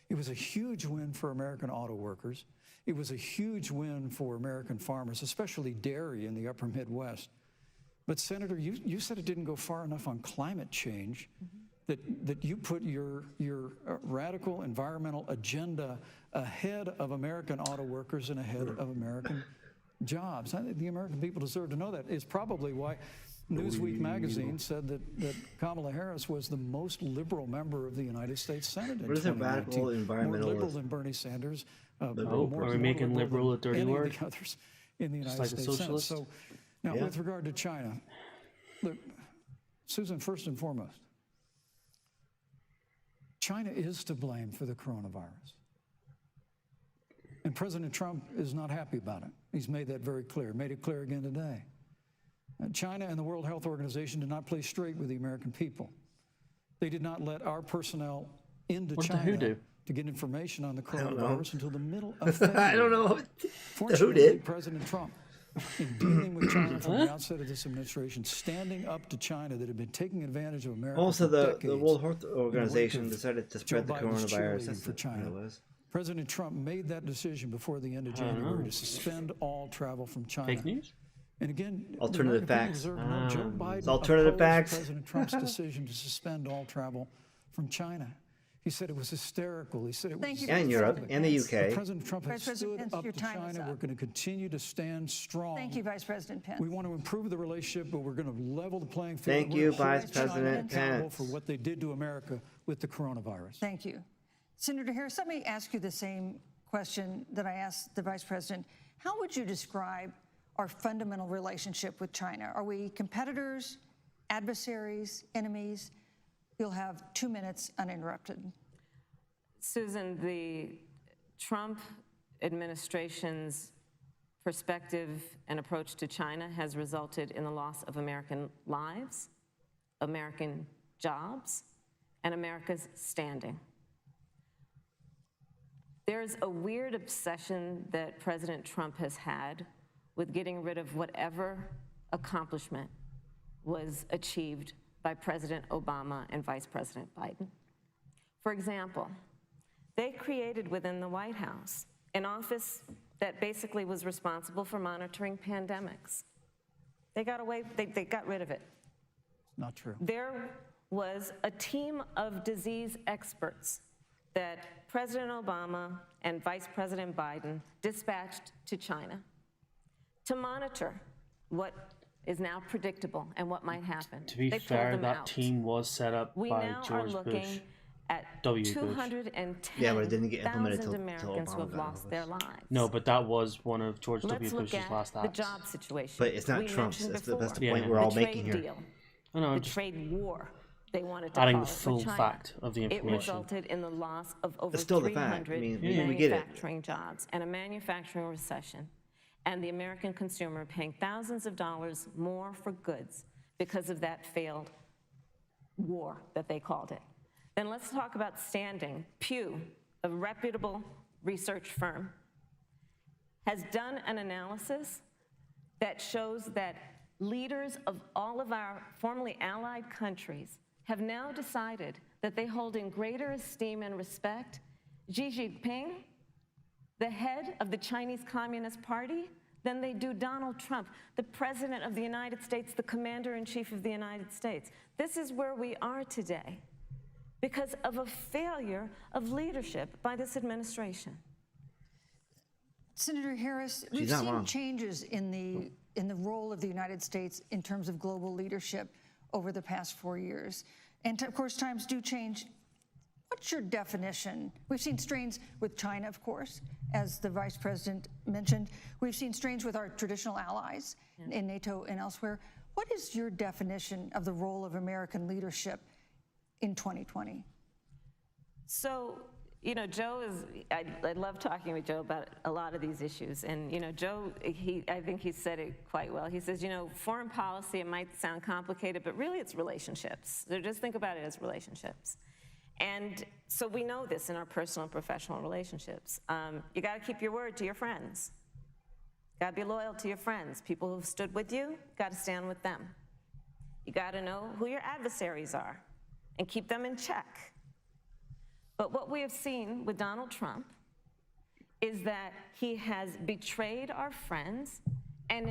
It was a huge win for American auto workers. It was a huge win for American farmers, especially dairy in the upper Midwest. But Senator, you said it didn't go far enough on climate change, that you put your radical environmental agenda ahead of American auto workers and ahead of American jobs. I think the American people deserve to know that. It's probably why Newsweek magazine said that Kamala Harris was the most liberal member of the United States Senate in What is a 2019. radical More liberal environmentalist? than Bernie Sanders. Oh, are we making liberal a dirty than any of word? the others in the United like a States Senate. socialist? So now, Yeah. with regard to China, look, Susan, first and foremost, China is to blame for the coronavirus. And President Trump is not happy about it. He's made that very clear, made it clear again today. China and the World Health Organization did not play straight with the American people. They did not let our personnel into What did the China WHO do? to get information on the don't know. coronavirus until the middle of February. I don't know. Fortunately, Who did? President Trump, in dealing with China from the outset of this administration, standing up to China that had been taking advantage of America Also, for the decades, World Health in the Organization wake of decided to Joe spread the Biden's coronavirus. cheerleading That's for what China. it was. President Trump made that decision before the end of January to suspend all travel from China. Fake news? And again, Alternative the American people facts. deserve to know Joe Biden It's alternative opposed facts. President Trump's decision to suspend all travel from China. He said it was hysterical. He said it Thank was you, And Europe and the Pence. UK. President Trump has Vice President stood Pence, up your to time is China. up. We're going to continue to stand strong. Thank you, Vice President Pence. We want to improve the relationship, but we're going to level the playing field. Thank We're you, gonna hold Vice China President accountable Pence. for what they did to America with the coronavirus. Thank you. Senator Harris, let me ask you the same question that I asked the Vice President. How would you describe our fundamental relationship with China? Are we competitors, adversaries, enemies? You'll have 2 minutes uninterrupted. Susan, the Trump administration's perspective and approach to China has resulted in the loss of American lives, American jobs, and America's standing. There's a weird obsession that President Trump has had with getting rid of whatever accomplishment was achieved by President Obama and Vice President Biden. For example, they created within the White House an office that basically was responsible for monitoring pandemics. They got rid of it. Not true. There was a team of disease experts that President Obama and Vice President Biden dispatched to China to monitor what is now predictable and what might happen. To be fair, that team was set up by George Bush. At W. Bush. 210,000 but it didn't get implemented till Americans who have Obama got lost office. their lives. No, but that was one of George W. Let's look Bush's at last the acts. job situation. But it's not we Trump's. mentioned That's the before. point Yeah. we're all the making trade here. deal, I know, the just trade war, they wanted to adding call the it, full with China. fact of the It information. resulted in the loss of over It's still the fact. 300 I mean, we get it. manufacturing jobs and a manufacturing recession, and the American consumer paying thousands of dollars more for goods because of that failed war that they called it. Then let's talk about standing. Pew, a reputable research firm, has done an analysis that shows that leaders of all of our formerly allied countries have now decided that they hold in greater esteem and respect Xi Jinping, the head of the Chinese Communist Party, than they do Donald Trump, the President of the United States, the Commander-in-Chief of the United States. This is where we are today because of a failure of leadership by this administration. Senator Harris, we've not seen wrong. changes in the role of the United States in terms of global leadership over the past 4 years. And of course, times do change. What's your definition? We've seen strains with China, of course, as the Vice President mentioned. We've seen strains with our traditional allies in NATO and elsewhere. What is your definition of the role of American leadership in 2020? So, you know, Joe is, I love talking with Joe about a lot of these issues. And, you know, Joe, I think he said it quite well. He says, you know, foreign policy, it might sound complicated, but really it's relationships. So just think about it as relationships. And so we know this in our personal and professional relationships. You got to keep your word to your friends. Got to be loyal to your friends. People who've stood with you, got to stand with them. You got to know who your adversaries are and keep them in check. But what we have seen with Donald Trump is that he has betrayed our friends and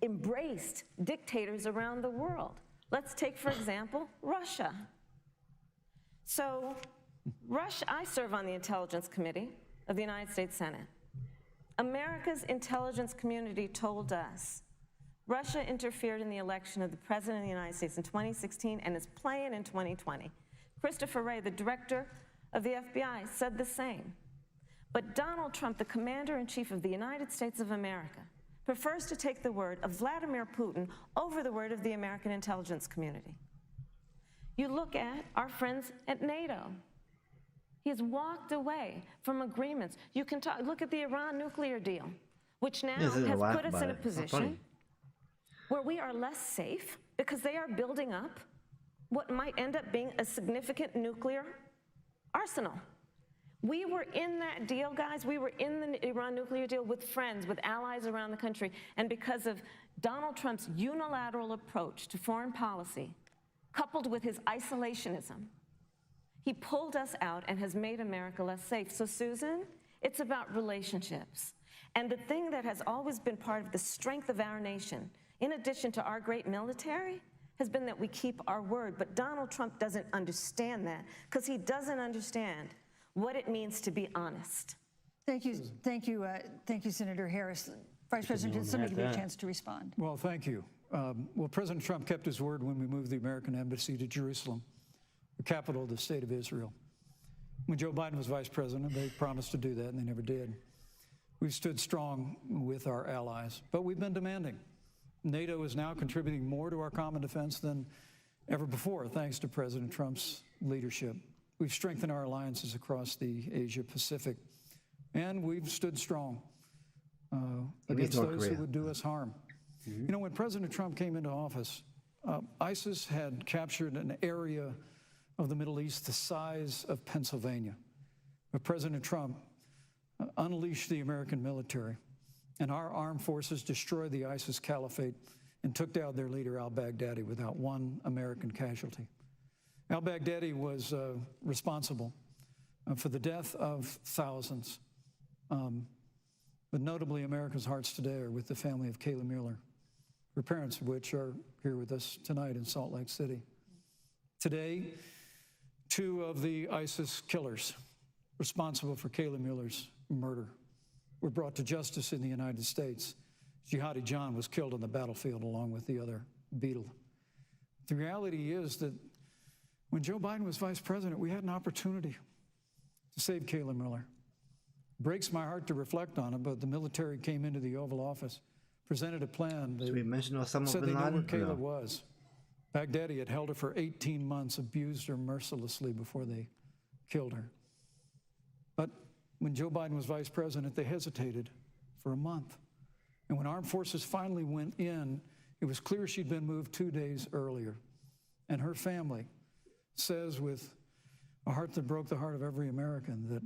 embraced dictators around the world. Let's take, for example, Russia. So, Russia, I serve on the Intelligence Committee of the United States Senate. America's intelligence community told us Russia interfered in the election of the President of the United States in 2016 and is playing in 2020. Christopher Wray, the director of the FBI, said the same. But Donald Trump, the Commander-in-Chief of the United States of America, prefers to take the word of Vladimir Putin over the word of the American intelligence community. You look at our friends at NATO. He has walked away from agreements. You can look at the Iran nuclear deal, which now has put us in a position where we are less safe because they are building up what might end up being a significant nuclear arsenal. We were in that deal, guys. We were in the Iran nuclear deal with friends, with allies around the country. And because of Donald Trump's unilateral approach to foreign policy, coupled with his isolationism, he pulled us out and has made America less safe. So, Susan, it's about relationships. And the thing that has always been part of the strength of our nation, in addition to our great military, has been that we keep our word. But Donald Trump doesn't understand that because he doesn't understand what it means to be honest. Thank you, Senator Harris. Vice President, Pence, let me give you a chance to respond. Well, thank you. Well, President Trump kept his word when we moved the American embassy to Jerusalem, the capital of the state of Israel. When Joe Biden was vice president, they promised to do that, and they never did. We've stood strong with our allies, but we've been demanding. NATO is now contributing more to our common defense than ever before, thanks to President Trump's leadership. We've strengthened our alliances across the Asia-Pacific, and we've stood strong against those who would do us harm. You know, when President Trump came into office, ISIS had captured an area of the Middle East the size of Pennsylvania. But President Trump unleashed the American military, and our armed forces destroyed the ISIS caliphate and took down their leader, al-Baghdadi, without one American casualty. Al-Baghdadi was responsible for the death of thousands, but notably America's hearts today are with the family of Kayla Mueller, her parents of which are here with us tonight in Salt Lake City. Today, 2 of the ISIS killers responsible for Kayla Mueller's murder were brought to justice in the United States. Jihadi John was killed on the battlefield along with the other Beetle. The reality is that when Joe Biden was vice president, we had an opportunity to save Kayla Mueller. It breaks my heart to reflect on it, but the military came into the Oval Office, presented a plan. Should we mention Osama said bin they knew where Laden? Kayla was. Baghdadi had held her for 18 months, abused her mercilessly before they killed her. But when Joe Biden was vice president, they hesitated for a month. And when armed forces finally went in, it was clear she'd been moved 2 days earlier. And her family says with a heart that broke the heart of every American that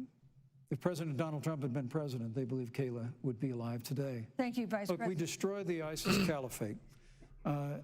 if President Donald Trump had been president, they believe Kayla would be alive today. Thank you, Vice Look, President. we destroyed the ISIS caliphate.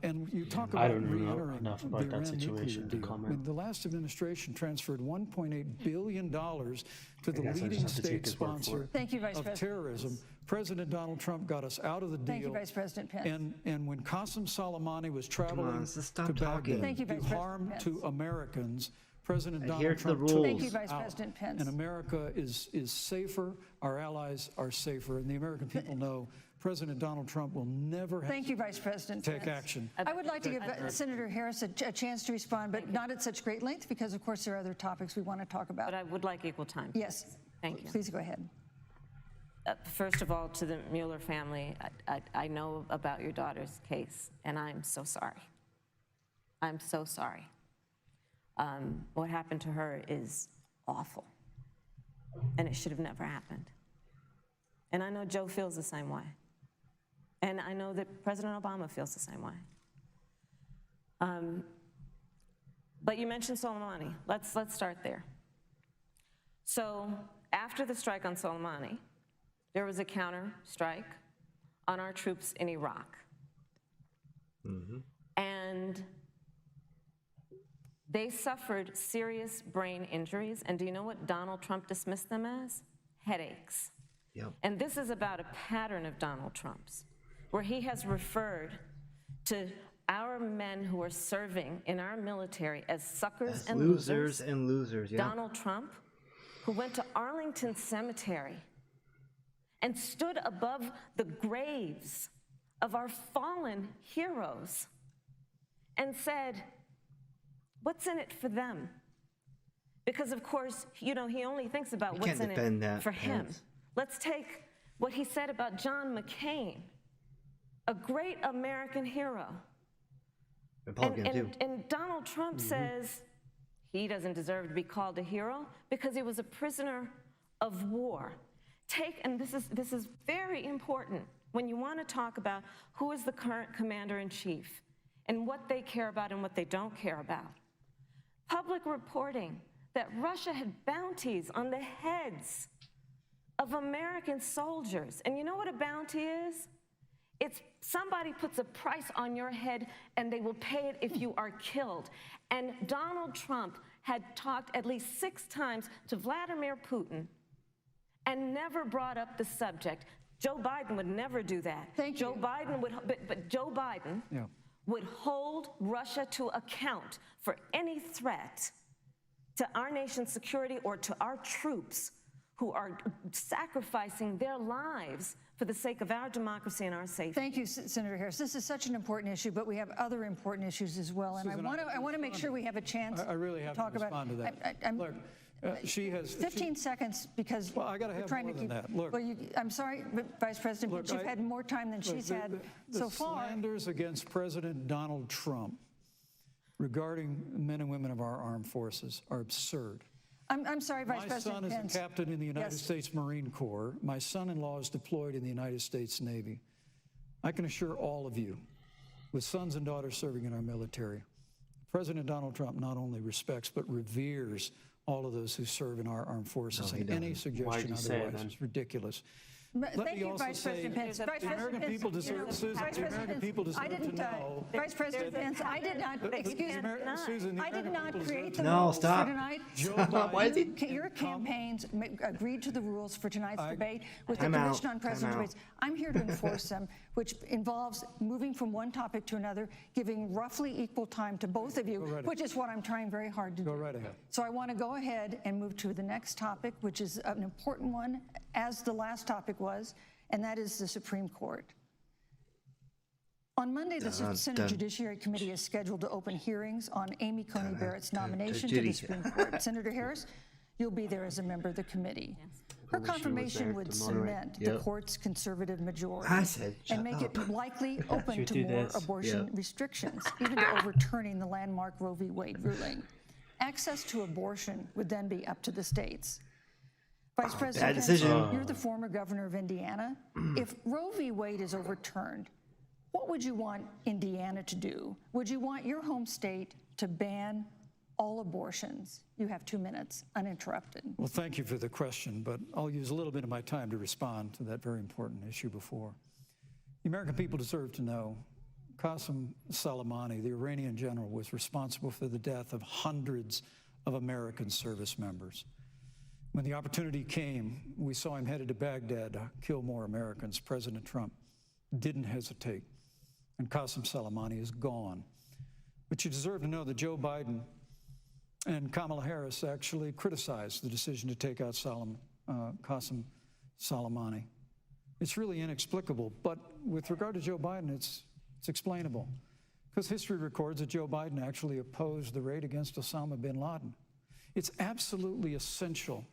And you talk I about don't know re-entering enough the about that Iran situation to nuclear deal. comment. I mean, the last administration transferred $1.8 billion to the guess I just leading have to take state his word for sponsor it. Thank you, Vice of President. terrorism. President Donald Trump got us out of the deal. Thank you, Vice President Pence. And when Qasem Soleimani was traveling let's stop to talking. Baghdad Thank you, to Vice President harm Pence. to Americans, President Adhere Donald to the Trump took rules. Thank you, us Vice out. President Pence. And America is safer, our allies are safer, and the American people know President Donald Trump will never have Thank you, Vice President take Pence. action. I would like to give Senator Harris a chance to respond, but not at such great length because, of course, there are other topics we want to talk about. But I would like equal time. Yes. Thank you. Please go ahead. First of all, to the Mueller family, I know about your daughter's case, and I'm so sorry. I'm so sorry. What happened to her is awful, and it should have never happened. And I know Joe feels the same way. And I know that President Obama feels the same way. But you mentioned Soleimani. Let's start there. So after the strike on Soleimani, there was a counter strike on our troops in Iraq. And they suffered serious brain injuries. And do you know what Donald Trump dismissed them as? Headaches. Yep. And this is about a pattern of Donald Trump's, where he has referred to our men who are serving in our military as suckers As and losers and losers, yeah. Donald Trump, who went to Arlington Cemetery and stood above the graves of our fallen heroes and said, what's in it for them? Because, of course, you know, he only thinks about what's in it for him. Let's take what he said about John McCain, a great American hero. And Donald Trump says he doesn't deserve to be called a hero because he was a prisoner of war. And this is very important when you want to talk about who is the current commander-in-chief and what they care about and what they don't care about. Public reporting that Russia had bounties on the heads of American soldiers. And you know what a bounty is? It's somebody puts a price on your head and they will pay it if you are killed. And Donald Trump had talked at least 6 times to Vladimir Putin and never brought up the subject. Joe Biden would never do that. Thank you. Joe Biden would, but Joe Biden would hold Russia to account for any threat to our nation's security or to our troops who are sacrificing their lives for the sake of our democracy and our safety. Thank you, Senator Harris. This is such an important issue, but we have other important issues as well. And Susan, I want to make sure we have a chance I really have to talk to respond about to that. Look, She has 15 seconds because Well, I gotta we're have trying more to than keep. that. Look. Well, I'm sorry, but Vice President, Look, but you've had more time than she's had so far. The slanders against President Donald Trump regarding men and women of our armed forces are absurd. I'm sorry, Vice My President son is Pence. a captain in the United Yes. States Marine Corps. My son-in-law is deployed in the United States Navy. I can assure all of you, with sons and daughters serving in our military, President Donald Trump not only respects but reveres all of those who serve in our armed forces, and any Why'd suggestion you say it otherwise then? is ridiculous. Thank you, Vice President Pence. Vice The American President people Pence, deserve, Susan, Vice the President American Pence, people I deserve to didn't, know. Vice President Pence, I did not, excuse me, Susan, the I did American not people create deserve the to No, rules for stop. tonight. Joe Biden, Why is he- Your campaigns agreed to the rules for tonight's debate with the Time out, Commission on time Presidential out. Debates. I'm here to enforce them, which involves moving from one topic to another, giving roughly equal time to both of you, right which is what I'm trying very hard to do. Go right ahead. So I want to go ahead and move to the next topic, which is an important one, as the last topic was, and that is the Supreme Court. On Monday, the Senate Judiciary Committee is scheduled to open hearings on Amy Coney Barrett's nomination to the Supreme Court. Senator Harris, you'll be there as a member of the committee. Her wish she was confirmation there would to moderate. cement the court's conservative majority I said, and shut make it up. likely open Should to do more this. abortion restrictions, even to overturning the landmark Roe v. Wade ruling. Access to abortion would then be up to the states. Vice President Pence, decision. you're the former governor of Indiana. If Roe v. Wade is overturned, what would you want Indiana to do? Would you want your home state to ban all abortions? You have 2 minutes, uninterrupted. Well, thank you for the question, but I'll use a little bit of my time to respond to that very important issue before. The American people deserve to know Qasem Soleimani, the Iranian general, was responsible for the death of hundreds of American service members. When the opportunity came, we saw him headed to Baghdad to kill more Americans. President Trump didn't hesitate, and Qasem Soleimani is gone. But you deserve to know that Joe Biden and Kamela Harris actually criticized the decision to take out Qasem Soleimani. It's really inexplicable, but with regard to Joe Biden, it's explainable, because history records that Joe Biden actually opposed the raid against Osama bin Laden. It's absolutely essential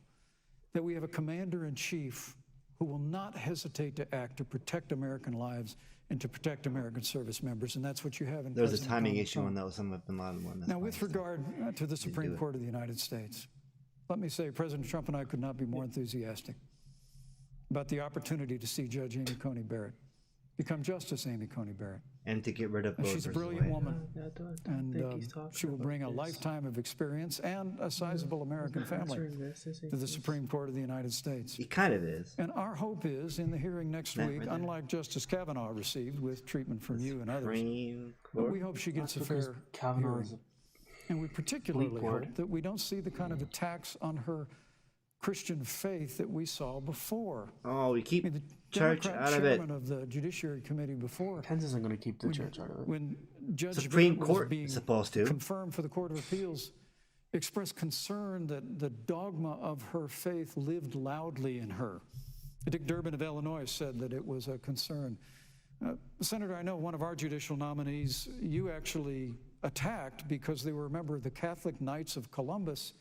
that we have a commander-in-chief who will not hesitate to act to protect American lives and to protect American service members, and that's what you have in There was a President timing Donald issue Trump. on that Osama bin Laden one. That's Now, why with I said- regard to the Supreme Court of the United States, let me say President Trump and I could not be more enthusiastic about the opportunity to see Judge Amy Coney Barrett become Justice Amy Coney Barrett. And to get rid of She's a Roe versus brilliant Wade. woman, and think he's talking she will about bring a this. lifetime of experience and a sizable American family to the Supreme Court of the United States. He kind of is. And our hope is, in the hearing next That week, right there. unlike Justice Kavanaugh received with treatment from you and others, Supreme but Court. we hope she gets a Because fair Kavanaugh hearing. is a And we particularly Bleep hope that we don't see the kind of attacks on her Christian faith that we saw before. Oh, we keep I mean, the church Democrat out of it. chairman of the Judiciary Committee before, Pence isn't going to keep the church out of it. when Judge Supreme Barrett was Court being is supposed to. confirmed for the Court of Appeals, expressed concern that the dogma of her faith lived loudly in her. Dick Durbin of Illinois said that it was a concern. Senator, I know one of our judicial nominees you actually attacked because they were a member of the Catholic Knights of Columbus,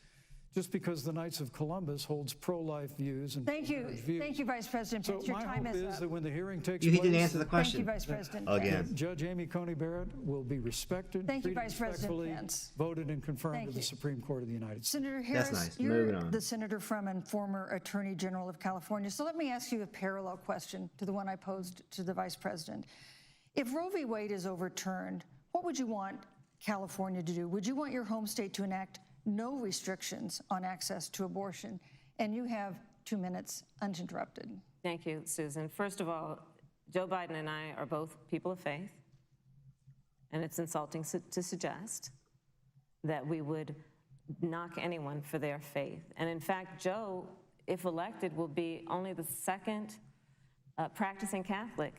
just because the Knights of Columbus holds pro-life views and Thank you, views. Vice President So Pence. Your my time hope is is up. that when the hearing takes You place, didn't answer the Thank question. you, Vice President Again. Pence. Judge Amy Coney Barrett will be respected, Thank you, treated Vice President respectfully, Pence. voted and confirmed Thank to the you. Supreme Court of the United States. Senator Harris, nice. you're Moving on. the senator from and former Attorney General of California. So let me ask you a parallel question to the one I posed to the Vice President. If Roe v. Wade is overturned, what would you want California to do? Would you want your home state to enact no restrictions on access to abortion? And you have 2 minutes uninterrupted. Thank you, Susan. First of all, Joe Biden and I are both people of faith, and it's insulting to suggest that we would knock anyone for their faith. And in fact, Joe, if elected, will be only the second practicing Catholic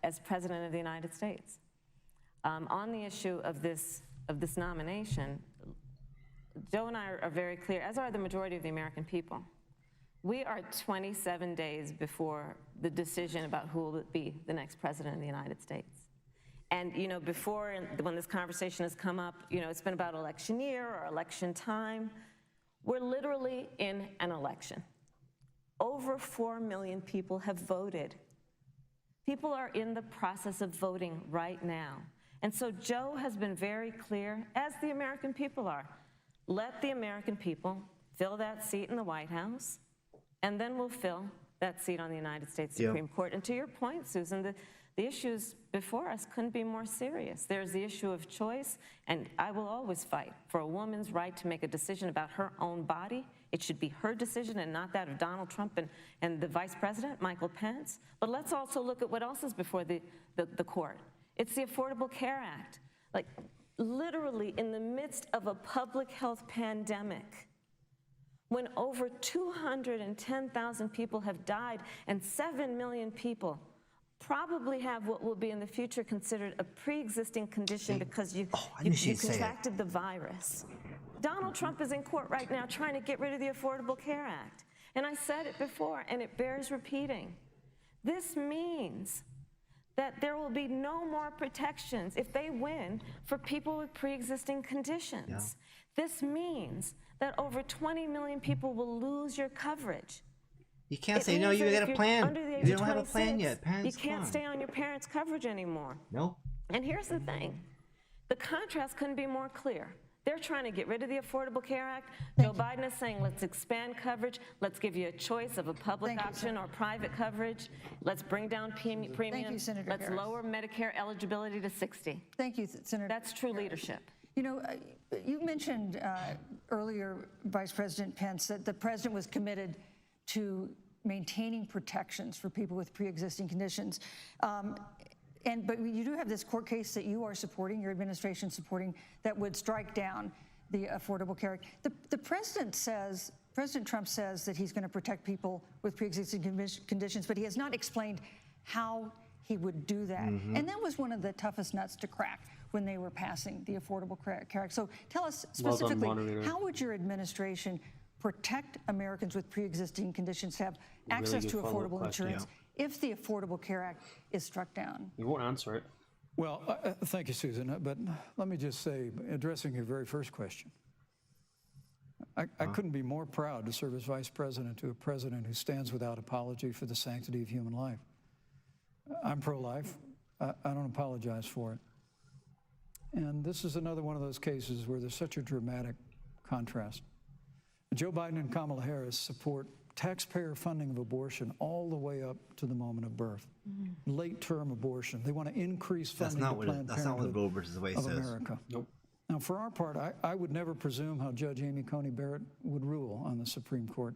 as President of the United States. On the issue of this nomination, Joe and I are very clear, as are the majority of the American people. We are 27 days before the decision about who will be the next president of the United States. And, you know, before, when this conversation has come up, you know, it's been about election year or election time. We're literally in an election. Over 4 million people have voted. People are in the process of voting right now. And so Joe has been very clear, as the American people are. Let the American people fill that seat in the White House, and then we'll fill that seat on the United States Supreme Court. And to your point, Susan, the issues before us couldn't be more serious. There's the issue of choice, and I will always fight for a woman's right to make a decision about her own body. It should be her decision and not that of Donald Trump and the Vice President, Michael Pence. But let's also look at what else is before the court. It's the Affordable Care Act. Like, literally in the midst of a public health pandemic, when over 210,000 people have died and 7 million people probably have what will be in the future considered a pre-existing condition because you contracted the virus. Donald Trump is in court right now trying to get rid of the Affordable Care Act. And I said it before, and it bears repeating. This means that there will be no more protections if they win for people with pre-existing conditions. Yeah. This means that over 20 million people will lose your coverage. You can't say, no, you got a plan. You don't have a plan yet, Pence. You can't stay on your parents' coverage anymore. No. And here's the thing. The contrast couldn't be more clear. They're trying to get rid of the Affordable Care Act. Joe Biden is saying, let's expand coverage. Let's give you a choice of a public option or private coverage. Let's bring down premiums. Thank you, Senator Let's Harris. lower Medicare eligibility to 60. Thank you, Senator. That's true leadership. You know, you mentioned earlier, Vice President Pence, that the president was committed to maintaining protections for people with pre-existing conditions. But you do have this court case that you are supporting, your administration supporting, that would strike down the Affordable Care Act. The president says, President Trump says that he's going to protect people with pre-existing conditions, but he has not explained how he would do that. Mm-hmm. And that was one of the toughest nuts to crack when they were passing the Affordable Care Act. So tell us specifically, how would your administration protect Americans with pre-existing conditions to have access to affordable insurance if the Affordable Care Act is struck down? You won't answer it. Well, thank you, Susan. But let me just say, addressing your very first question, I couldn't be more proud to serve as vice president to a president who stands without apology for the sanctity of human life. I'm pro-life. I don't apologize for it. And this is another one of those cases where there's such a dramatic contrast. Joe Biden and Kamala Harris support taxpayer funding of abortion all the way up to the moment of birth. Mm-hmm. Late-term abortion. They want to increase funding to Planned Parenthood of America. Nope. Now, for our part, I would never presume how Judge Amy Coney Barrett would rule on the Supreme Court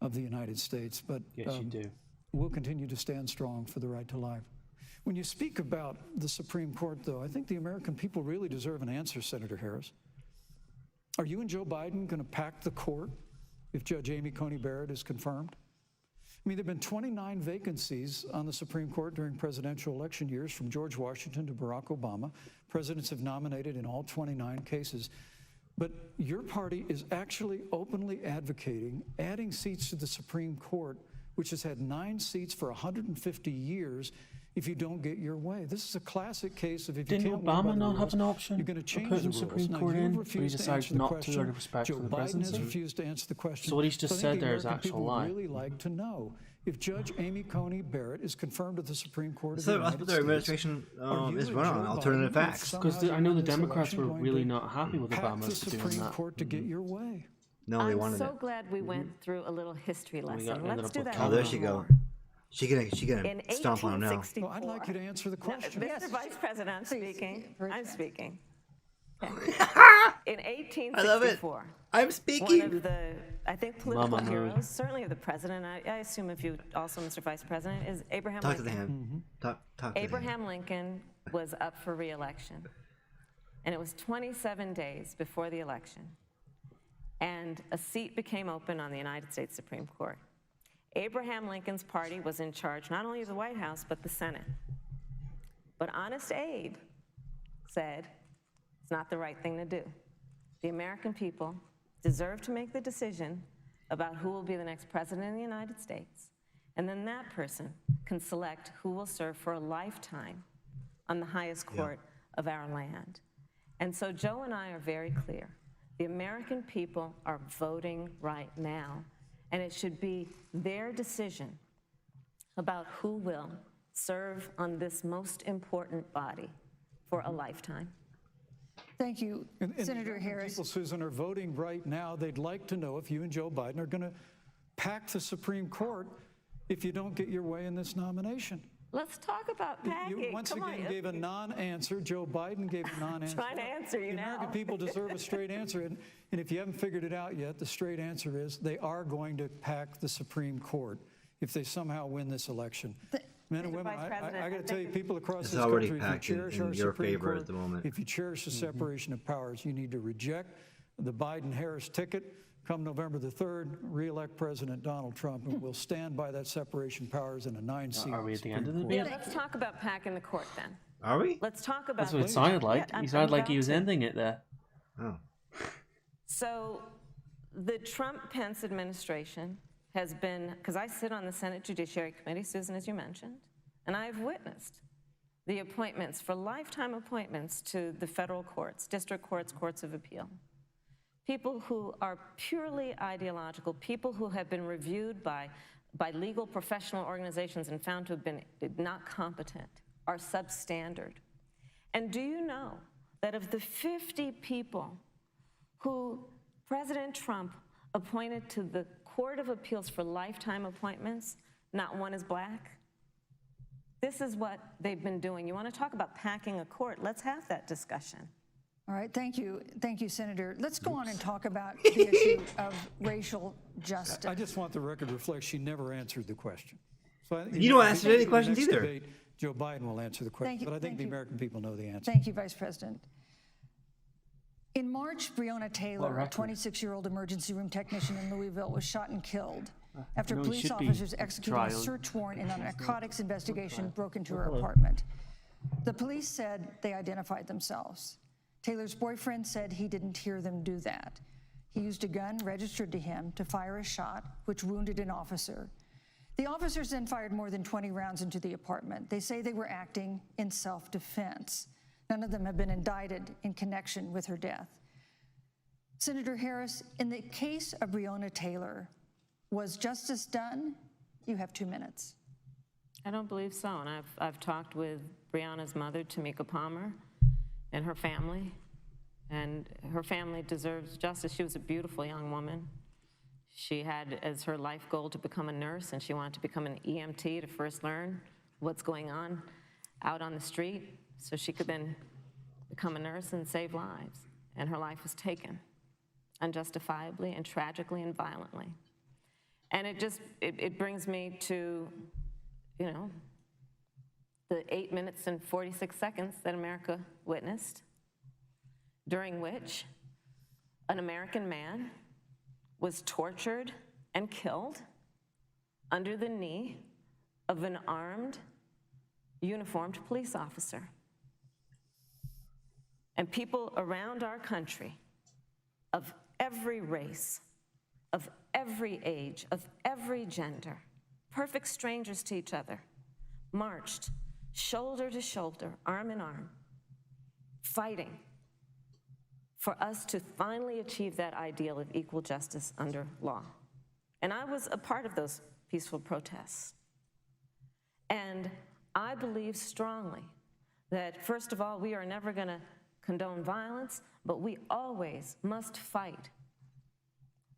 of the United States, but yes, you do. We'll continue to stand strong for the right to life. When you speak about the Supreme Court, though, I think the American people really deserve an answer, Senator Harris. Are you and Joe Biden going to pack the court if Judge Amy Coney Barrett is confirmed? I mean, there have been 29 vacancies on the Supreme Court during presidential election years, from George Washington to Barack Obama. Presidents have nominated in all 29 cases. But your party is actually openly advocating adding seats to the Supreme Court, which has had 9 seats for 150 years, if you don't get your way. This is a classic case of if you can't win by the Didn't Obama not rules, have an option you're going to change putting the rules. Supreme Now, Court you've in, but he refused to decided answer the not to question. out of respect Joe for the Biden has presidency. refused to answer the question. So what he's just I think said the there is American actual people lie. would really like to know if Judge Amy Coney Barrett is confirmed to the Supreme Court of the So United their States. administration is run on alternative facts. Because I know the Democrats were really not happy with Obama the for doing Supreme that. Court to get your way. No, they I'm wanted so it. glad we went through a little history lesson. ended Let's up do with that. Kamala. Oh, there she go. She gonna In stomp on him now. 1864. Well, I'd like you to answer the question. Mr. Vice President, I'm speaking. I'm speaking. Okay. In I love it. 1864, I'm one speaking. of the, I think, political Mama knows. heroes, certainly of the president, I assume if you also, Mr. Vice President, is Abraham Talk to the Lincoln. hand. Talk to the hand. Abraham Lincoln was up for re-election, and it was 27 days before the election, and a seat became open on the United States Supreme Court. Abraham Lincoln's party was in charge not only of the White House, but the Senate. But Honest Abe said it's not the right thing to do. The American people deserve to make the decision about who will be the next president of the United States, and then that person can select who will serve for a lifetime on the highest court of our land. And so Joe and I are very clear The American people are voting right now, and it should be their decision about who will serve on this most important body for a lifetime. Thank you, And Senator the Harris. people, Susan, are voting right now. They'd like to know if you and Joe Biden are going to pack the Supreme Court if you don't get your way in this nomination. Let's talk about packing. You once Come again on. gave a non-answer. Joe Biden gave a non-answer. Trying to answer you The now. American people deserve a straight answer. And if you haven't figured it out yet, the straight answer is they are going to pack the Supreme Court if they somehow win this election. Men and Mr. women, Vice President, I got to tell you, people across It's this already country, if you packed in cherish our your Supreme favor Court, at the moment. if you cherish the separation of powers, you need to reject the Biden-Harris ticket. Come November the 3rd, re-elect President Donald Trump, and we'll stand by that separation of powers in a 9-seat Are we at the end of the Supreme debate? Yeah, let's talk about packing the court then. Are we? Let's talk about That's what it this. sounded like. Yeah, He I'm sounded like he about was to. ending it there. Oh. So the Trump-Pence administration has been, because I sit on the Senate Judiciary Committee, Susan, as you mentioned, and I've witnessed the appointments for lifetime appointments to the federal courts, district courts, courts of appeal. People who are purely ideological, people who have been reviewed by legal professional organizations and found to have been not competent, are substandard. And do you know that of the 50 people who President Trump appointed to the Court of Appeals for lifetime appointments, not one is black? This is what they've been doing. You want to talk about packing a court? Let's have that discussion. All right, thank you, Senator. Let's go on and talk about the issue of racial justice. I just want the record to reflect she never answered the question. So You don't I answer think any in the questions next either. debate, Joe Biden will answer the question, Thank you, but I think thank the you. American people know the answer. Thank you, Vice President. In March, Breonna Taylor, a record? 26-year-old emergency room technician in Louisville, was shot and killed after no, he police should be officers executing a trialed. search warrant in a narcotics investigation broke into her apartment. The police said they identified themselves. Taylor's boyfriend said he didn't hear them do that. He used a gun registered to him to fire a shot, which wounded an officer. The officers then fired more than 20 rounds into the apartment. They say they were acting in self-defense. None of them have been indicted in connection with her death. Senator Harris, in the case of Breonna Taylor, was justice done? You have 2 minutes. I don't believe so, and I've talked with Breonna's mother, Tamika Palmer, and her family deserves justice. She was a beautiful young woman. She had as her life goal to become a nurse, and she wanted to become an EMT to first learn what's going on out on the street so she could then become a nurse and save lives. And her life was taken unjustifiably and tragically and violently. And it brings me to, you know, the 8 minutes and 46 seconds that America witnessed, during which an American man was tortured and killed under the knee of an armed, uniformed police officer. And people around our country of every race, of every age, of every gender, perfect strangers to each other, marched shoulder to shoulder, arm in arm, fighting for us to finally achieve that ideal of equal justice under law. And I was a part of those peaceful protests. And I believe strongly that, first of all, we are never going to condone violence, but we always must fight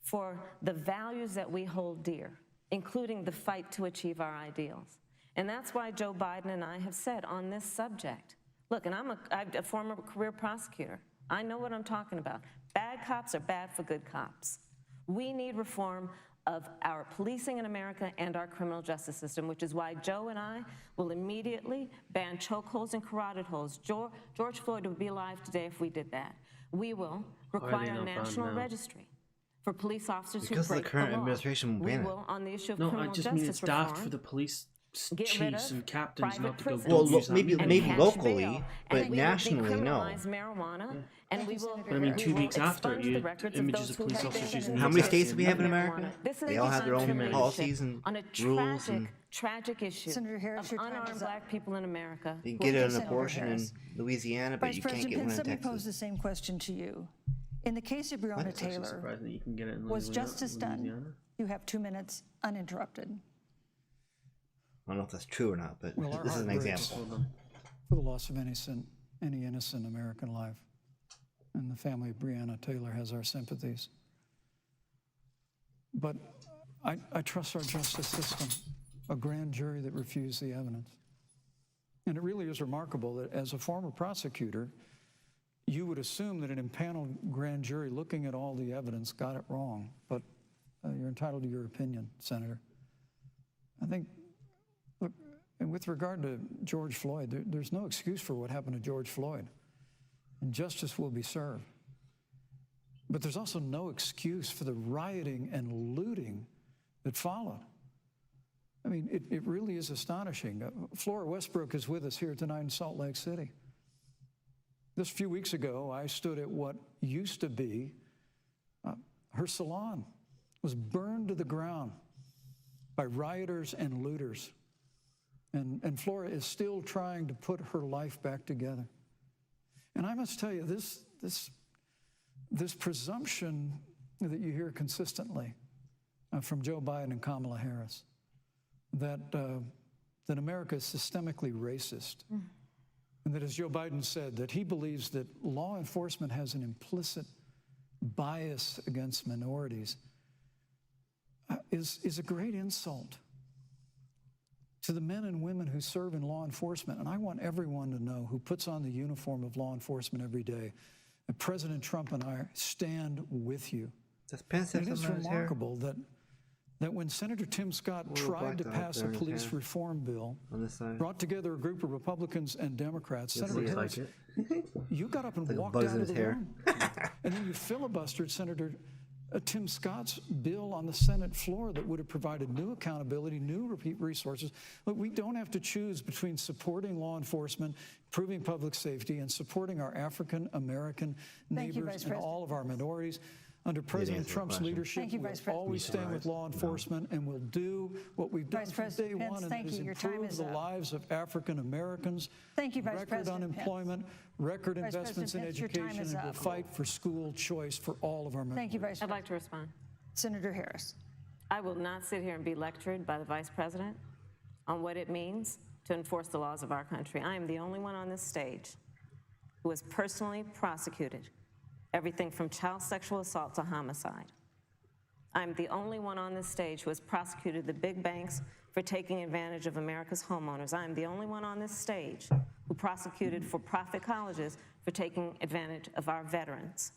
for the values that we hold dear, including the fight to achieve our ideals. And that's why Joe Biden and I have said on this subject, look, and I'm a former career prosecutor. I know what I'm talking about. Bad cops are bad for good cops. We need reform of our policing in America and our criminal justice system, which is why Joe and I will immediately ban chokeholds and carotid holds. George Floyd would be alive today if we did that. We will require a national registry for police officers who break the law. Because the current administration will ban it. We will, on the issue of No, I criminal just justice mean it's daft reform, for the police get rid chiefs of and captains private not to go prisons. Well, don't use that maybe many. maybe cash locally, bail, but and we nationally, will no. decriminalize marijuana, and we will. But I mean, 2 we will weeks after, expunge you the had records of images those of who police have been officers using How many possession states do we have in of America? This is They all have their own 2 minutes. policies and on a rules and tragic issue Senator Harris, of your time is unarmed up. black people in America. you who can get are an Senator abortion in Harris. Louisiana, but Vice you can't President get one Pence, in let me pose Texas. the same question to you. In the case of Breonna It's actually Taylor, surprising that you can get it in was Louisiana. justice done? You have 2 minutes uninterrupted. I don't know if that's true or not, but Well, our this is heart an breaks example. for the loss of any innocent American life. And the family of Breonna Taylor has our sympathies. But I trust our justice system, a grand jury that refused the evidence. And it really is remarkable that as a former prosecutor, you would assume that an impaneled grand jury looking at all the evidence got it wrong. But you're entitled to your opinion, Senator. I think, look, and with regard to George Floyd, there's no excuse for what happened to George Floyd. And justice will be served. But there's also no excuse for the rioting and looting that followed. I mean, it really is astonishing. Flora Westbrook is with us here tonight in Salt Lake City. Just a few weeks ago, I stood at what used to be her salon. Was burned to the ground by rioters and looters. And Flora is still trying to put her life back together. And I must tell you, this presumption that you hear consistently from Joe Biden and Kamala Harris, that America is systemically racist, and that, as Joe Biden said, that he believes that law enforcement has an implicit bias against minorities, is a great insult to the men and women who serve in law enforcement. And I want everyone to know who puts on the uniform of law enforcement every day that President Trump and I stand with you. Does Pence have It is something on his hair? remarkable that when Senator Tim Scott tried to black dot pass there a in his police hair. reform bill, On this side? brought together a group of Republicans and Democrats, Senator looks Harris, like you got up and like a walked buzz out in of his the hair. room. And then you filibustered Senator Tim Scott's bill on the Senate floor that would have provided new accountability, new resources. Look, we don't have to choose between supporting law enforcement, improving public safety, and supporting our African American Thank you, neighbors Vice and President. all of our minorities. Under President answer the Trump's question. leadership, Thank you, we'll Vice President. always stand with law enforcement, and we'll do what we've done Vice from day President Pence, one, and thank that is you. Your time improve is the up. lives of African Americans. Thank you, Vice Record President Pence. unemployment, record Vice investments in President Pence, your time education, is and we'll up. fight for school choice for all of our members. Thank you, Vice I'd President. like to respond. Senator Harris. I will not sit here and be lectured by the Vice President on what it means to enforce the laws of our country. I am the only one on this stage who has personally prosecuted everything from child sexual assault to homicide. I'm the only one on this stage who has prosecuted the big banks for taking advantage of America's homeowners. I'm the only one on this stage who prosecuted for-profit colleges for taking advantage of our veterans.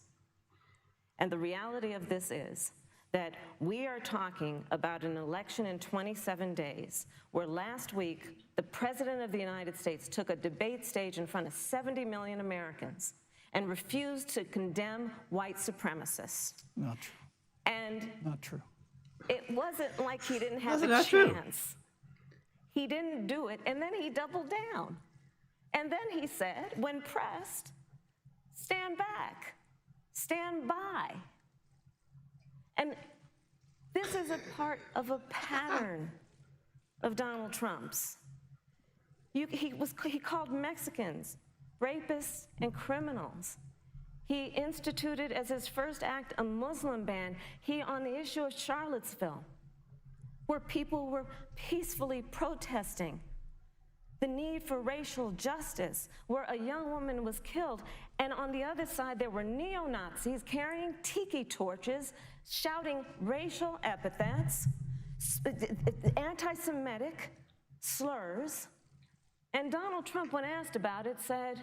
And the reality of this is that we are talking about an election in 27 days, where last week the President of the United States took a debate stage in front of 70 million Americans and refused to condemn white supremacists. Not true. And Not true. it wasn't like he didn't have a That's not true. chance. He didn't do it, and then he doubled down. And then he said, when pressed, stand back, stand by. And this is a part of a pattern of Donald Trump's. He called Mexicans rapists and criminals. He instituted as his first act a Muslim ban. On the issue of Charlottesville, where people were peacefully protesting the need for racial justice, where a young woman was killed, and on the other side there were neo-Nazis carrying tiki torches, shouting racial epithets, anti-Semitic slurs, and Donald Trump, when asked about it, said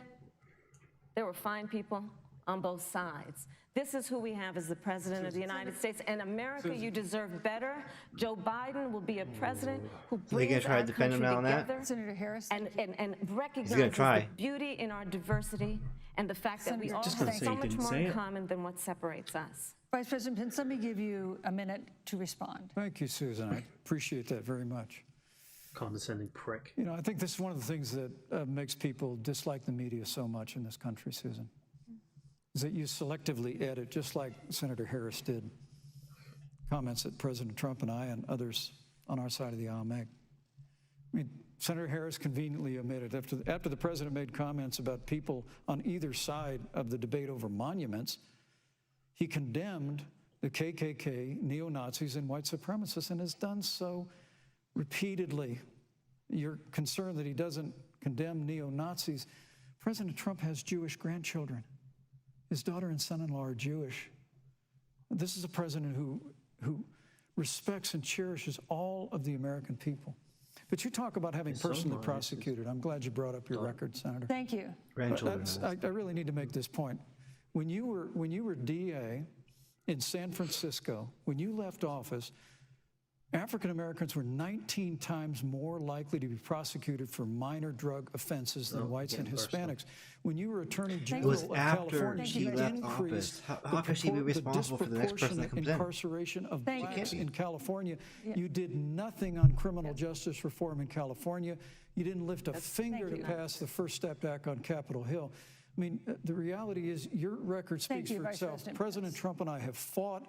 there were fine people on both sides. This is who we have as the President of the United States. And America, you deserve better. Joe Biden will be a president who So you gonna brings try our to defend him country now on that? together Senator Harris. and recognizes try. the beauty in our diversity and the fact that we Senator, all just have gonna say so he much didn't more say in it. common than what separates us. Vice President Pence, let me give you a minute to respond. Thank you, Susan. I appreciate that very much. Condescending prick. You know, I think this is one of the things that makes people dislike the media so much in this country, Susan, is that you selectively edit, just like Senator Harris did, comments that President Trump and I and others on our side of the aisle make. I mean, Senator Harris conveniently omitted, after the president made comments about people on either side of the debate over monuments, He condemned the KKK, neo-Nazis, and white supremacists, and has done so repeatedly. You're concerned that he doesn't condemn neo-Nazis. President Trump has Jewish grandchildren. His daughter and son-in-law are Jewish. This is a president who respects and cherishes all of the American people. But you talk about having personally prosecuted. I'm glad you brought up your record, Senator. Thank you. Grandchildren. I really need to make this point. When you were DA in San Francisco, when you left office, African Americans were 19 times more likely to be prosecuted for minor drug offenses than whites and Hispanics. When you were Attorney General of California, you increased How can she be responsible for the next person that comes in? incarceration of blacks in California. You did nothing on criminal justice reform in California. You didn't lift a finger to pass the First Step Act on Capitol Hill. I mean, the reality is your record speaks for itself. President Trump and I have fought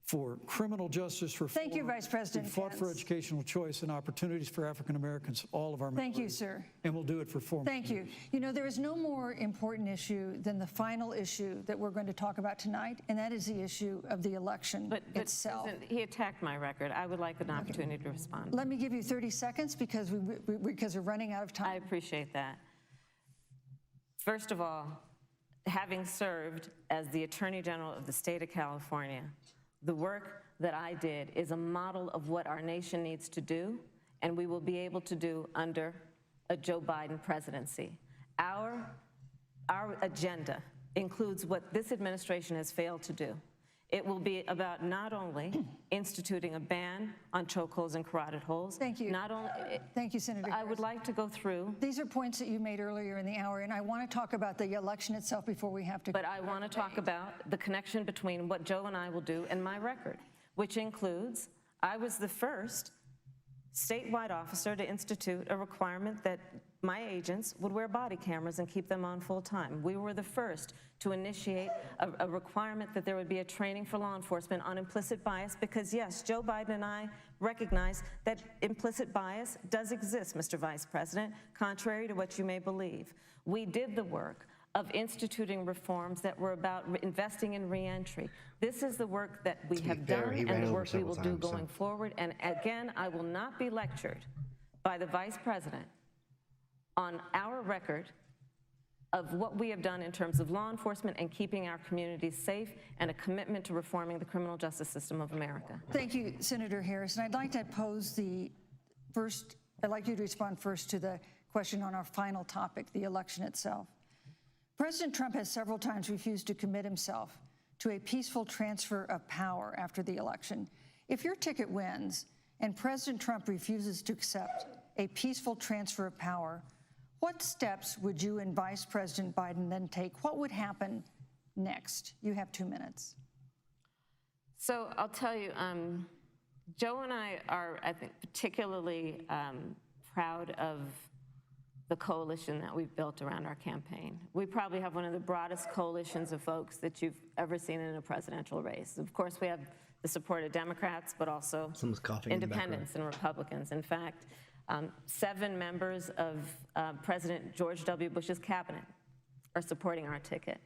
for criminal justice reform. Thank you, Vice President We fought for Pence. educational choice and opportunities for African Americans, all of our Thank you, minorities. sir. And we'll do it for 4 months. Thank you. You know, there is no more important issue than the final issue that we're going to talk about tonight, and that is the issue of the election itself. Listen, he attacked my record. I would like an opportunity to respond. Let me give you 30 seconds because we're running out of I time. appreciate that. First of all, having served as the Attorney General of the state of California, the work that I did is a model of what our nation needs to do, and we will be able to do under a Joe Biden presidency. Our agenda includes what this administration has failed to do. It will be about not only instituting a ban on chokeholds and carotid holes. Thank you. Not only. Thank you, Senator. I would like to go through. These are points that you made earlier in the hour, and I want to talk about the election itself before we have to. But I want to talk about the connection between what Joe and I will do and my record, which includes I was the first statewide officer to institute a requirement that my agents would wear body cameras and keep them on full time. We were the first to initiate a requirement that there would be a training for law enforcement on implicit bias because, yes, Joe Biden and I recognize that implicit bias does exist, Mr. Vice President, contrary to what you may believe. We did the work of instituting reforms that were about investing in reentry. This is the work that we have done and the work we will do going forward. And again, I will not be lectured by the Vice President on our record of what we have done in terms of law enforcement and keeping our communities safe and a commitment to reforming the criminal justice system of America. Thank you, Senator Harris. And I'd like to pose I'd like you to respond first to the question on our final topic, the election itself. President Trump has several times refused to commit himself to a peaceful transfer of power after the election. If your ticket wins and President Trump refuses to accept a peaceful transfer of power, what steps would you and Vice President Biden then take? What would happen next? You have 2 minutes. So I'll tell you, Joe and I are, I think, particularly proud of the coalition that we've built around our campaign. We probably have one of the broadest coalitions of folks that you've ever seen in a presidential race. Of course, we have the support of Democrats, but also independents and Republicans. In fact, 7 members of President George W. Bush's cabinet are supporting our ticket.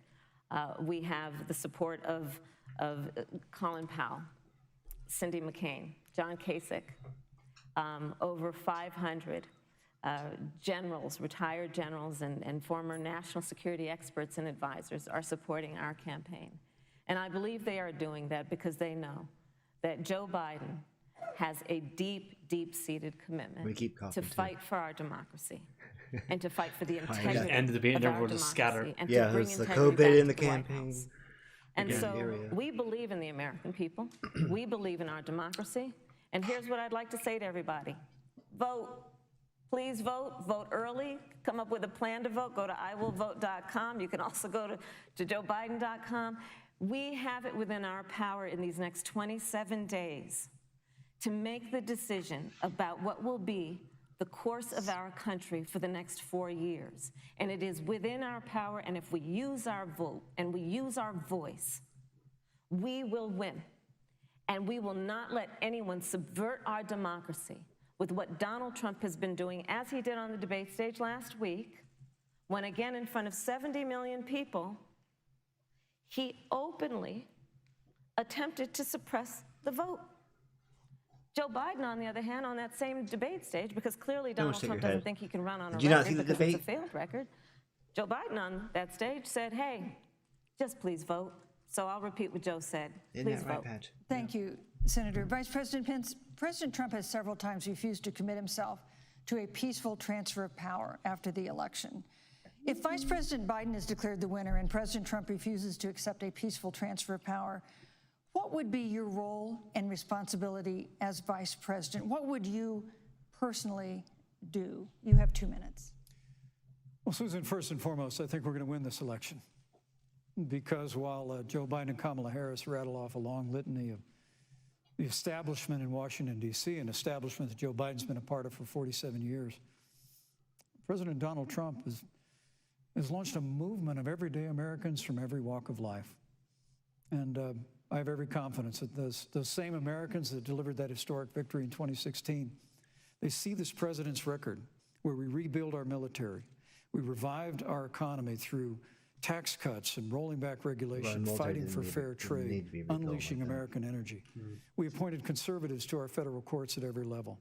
We have the support of Colin Powell, Cindy McCain, John Kasich, over 500 generals, retired generals, and former national security experts and advisors are supporting our campaign. And I believe they are doing that because they know that Joe Biden has a deep, deep-seated commitment to fight for our democracy and to fight for the integrity of our democracy and to bring integrity back to the White House. And so we believe in the American people. We believe in our democracy. And here's what I'd like to say to everybody. Vote. Please vote. Vote early. Come up with a plan to vote. Go to iwillvote.com. You can also go to joebiden.com. We have it within our power in these next 27 days to make the decision about what will be the course of our country for the next 4 years. And it is within our power, and if we use our vote and we use our voice, we will win. And we will not let anyone subvert our democracy with what Donald Trump has been doing, as he did on the debate stage last week, when again in front of 70 million people, he openly attempted to suppress the vote. Joe Biden, on the other hand, on that same debate stage, because clearly Donald Trump doesn't think he can run on a Did you not see record the because it's a debate? failed record, Joe Biden on that stage said, hey, just please vote. So I'll repeat what Joe said. Isn't Please that right, vote. Pat? Thank you, Senator. Vice President Pence, President Trump has several times refused to commit himself to a peaceful transfer of power after the election. If Vice President Biden is declared the winner and President Trump refuses to accept a peaceful transfer of power, what would be your role and responsibility as Vice President? What would you personally do? You have 2 minutes. Well, Susan, first and foremost, I think we're going to win this election. Because while Joe Biden and Kamala Harris rattle off a long litany of the establishment in Washington, D.C., an establishment that Joe Biden's been a part of for 47 years, President Donald Trump has launched a movement of everyday Americans from every walk of life. And I have every confidence that those same Americans that delivered that historic victory in 2016, they see this president's record where we rebuild our military, we revived our economy through tax cuts and rolling back regulation, fighting for fair trade, unleashing American energy. We appointed conservatives to our federal courts at every level.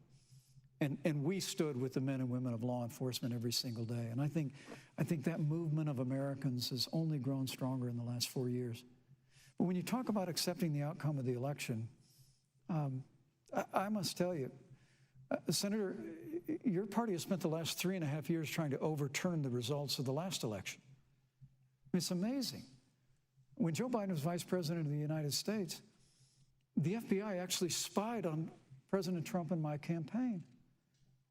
And we stood with the men and women of law enforcement every single day. And I think that movement of Americans has only grown stronger in the last 4 years. But when you talk about accepting the outcome of the election, I must tell you, Senator, your party has spent the last 3.5 years trying to overturn the results of the last election. It's amazing. When Joe Biden was Vice President of the United States, the FBI actually spied on President Trump and my campaign.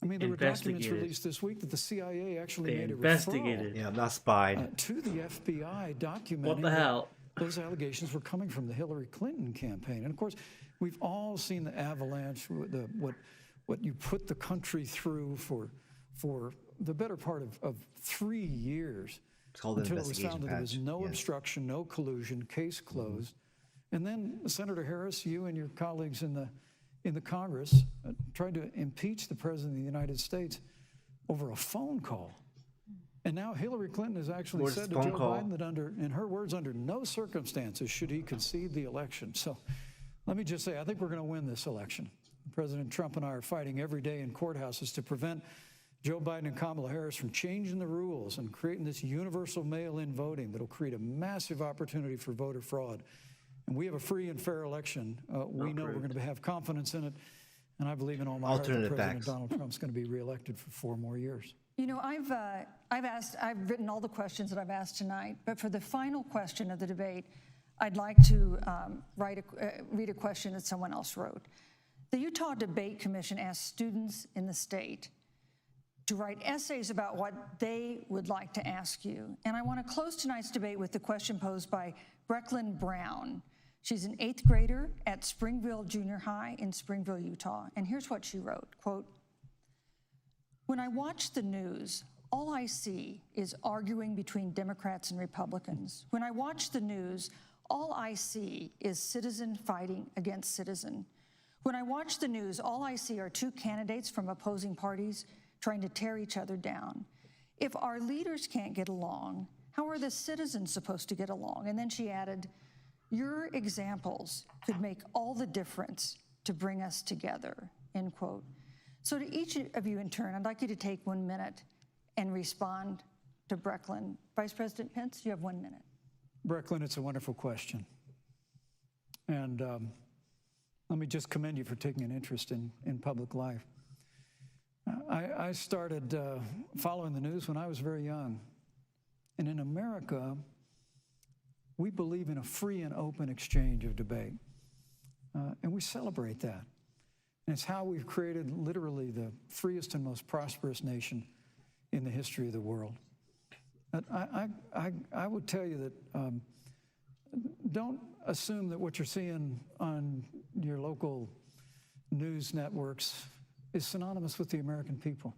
I mean, there were documents released this week that the CIA actually made a referral. Yeah, not spied. To the FBI documenting What the hell? those allegations were coming from the Hillary Clinton campaign. And of course, we've all seen the avalanche, what you put the country through for the better part of 3 years. It's called an until it was investigation, found that there was Pat. no Yes. obstruction, no collusion, case closed. And then Senator Harris, you and your colleagues in the Congress tried to impeach the President of the United States over a phone call. And now Hillary Clinton has actually Where's said the to phone Joe call? Biden that in her words, under no circumstances should he concede the election. So let me just say, I think we're going to win this election. President Trump and I are fighting every day in courthouses to prevent Joe Biden and Kamala Harris from changing the rules and creating this universal mail-in voting that'll create a massive opportunity for voter fraud. And we have a free and fair election. We know we're going to have confidence in it. And I believe in all my heart that President Donald Trump's going to be reelected for 4 more years. You know, I've written all the questions that I've asked tonight, but for the final question of the debate, I'd like to read a question that someone else wrote. The Utah Debate Commission asked students in the state to write essays about what they would like to ask you. And I want to close tonight's debate with the question posed by Brecklin Brown. She's an 8th grader at Springville Junior High in Springville, Utah. And here's what she wrote, quote, "When I watch the news, all I see is arguing between Democrats and Republicans. When I watch the news, all I see is citizen fighting against citizen. When I watch the news, all I see are 2 candidates from opposing parties trying to tear each other down. If our leaders can't get along, how are the citizens supposed to get along?" And then she added, "Your examples could make all the difference to bring us together," end quote. So to each of you in turn, I'd like you to take 1 minute and respond to Brecklin. Vice President Pence, you have 1 minute. Brecklin, it's a wonderful question. And let me just commend you for taking an interest in public life. I started following the news when I was very young. And in America, we believe in a free and open exchange of debate. And we celebrate that. And it's how we've created literally the freest and most prosperous nation in the history of the world. I would tell you that don't assume that what you're seeing on your local news networks is synonymous with the American people.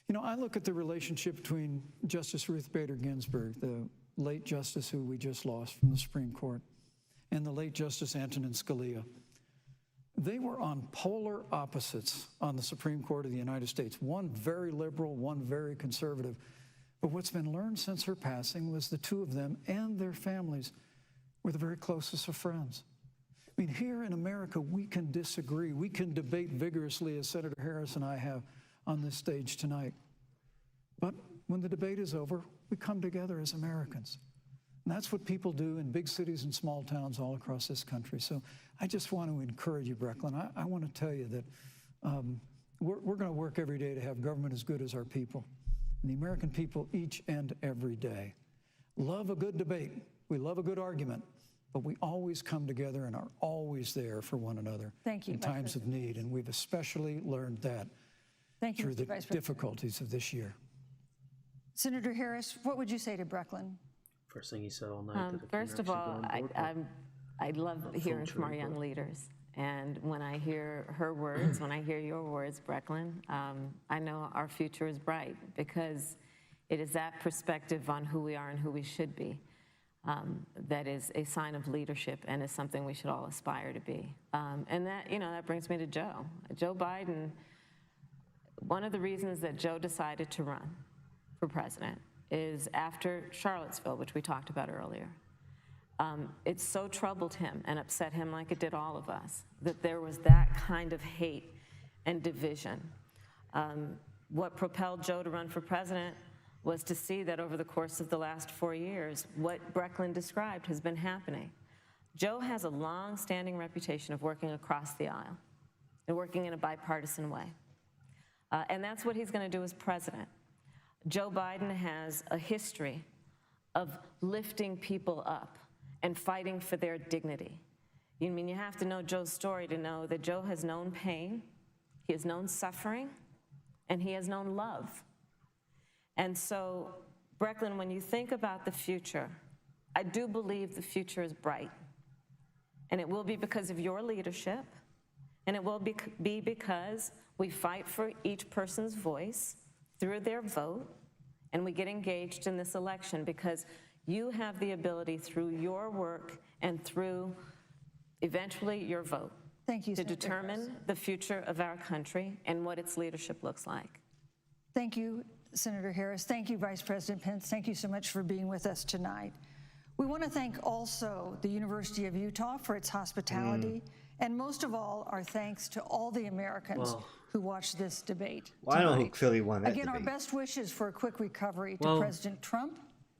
You know, I look at the relationship between Justice Ruth Bader Ginsburg, the late justice who we just lost from the Supreme Court, and the late Justice Antonin Scalia. They were on polar opposites on the Supreme Court of the United States, one very liberal, one very conservative. But what's been learned since her passing was the 2 of them and their families were the very closest of friends. I mean, here in America, we can disagree. We can debate vigorously, as Senator Harris and I have on this stage tonight. But when the debate is over, we come together as Americans. And that's what people do in big cities and small towns all across this country. So I just want to encourage you, Brecklin. I want to tell you that we're going to work every day to have government as good as our people. And the American people each and every day love a good debate. We love a good argument. But we always come together and are always there for one another in times of need. And we've especially learned that through the difficulties of this year. Senator Harris, what would you say to Brecklin? First thing he said all night. First of all, I love hearing from our young leaders. And when I hear her words, when I hear your words, Brecklin, I know our future is bright because it is that perspective on who we are and who we should be. That is a sign of leadership and is something we should all aspire to be. And that, that brings me to Joe. Joe Biden, one of the reasons that Joe decided to run for president is after Charlottesville, which we talked about earlier. It so troubled him and upset him like it did all of us, that there was that kind of hate and division. What propelled Joe to run for president was to see that over the course of the last 4 years, what Brecklin described has been happening. Joe has a long-standing reputation of working across the aisle and working in a bipartisan way. And that's what he's going to do as president. Joe Biden has a history of lifting people up and fighting for their dignity. You have to know Joe's story to know that Joe has known pain, he has known suffering, and he has known love. And so, Brecklin, when you think about the future, I do believe the future is bright. And it will be because of your leadership, and it will be because we fight for each person's voice through their vote, and we get engaged in this election because you have the ability through your work and through eventually your vote to determine the future of our country and what its leadership looks like. Thank you, Senator Harris. Thank you, Vice President Pence. Thank you so much for being with us tonight. We want to thank also the University of Utah for its hospitality, and most of all, our thanks to all the Americans who watched this debate. Well, I know who clearly won that Again, debate. our best wishes for a quick recovery to President Trump,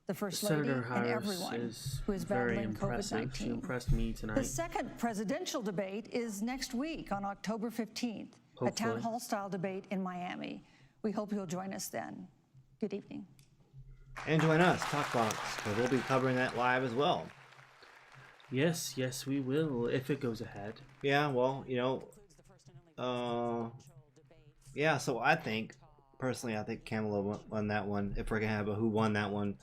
the First Lady, and everyone who is battling COVID-19. She impressed me tonight. The second presidential debate is next week on October 15th, a town hall style debate in Miami. We hope you'll join us then. Good evening. And join us, TalkBox, because we'll be covering that live as well. Yes, we will, if it goes ahead. Yeah, well, yeah, so I think, personally, I think Kamela won that one, if we're going to have a who won that one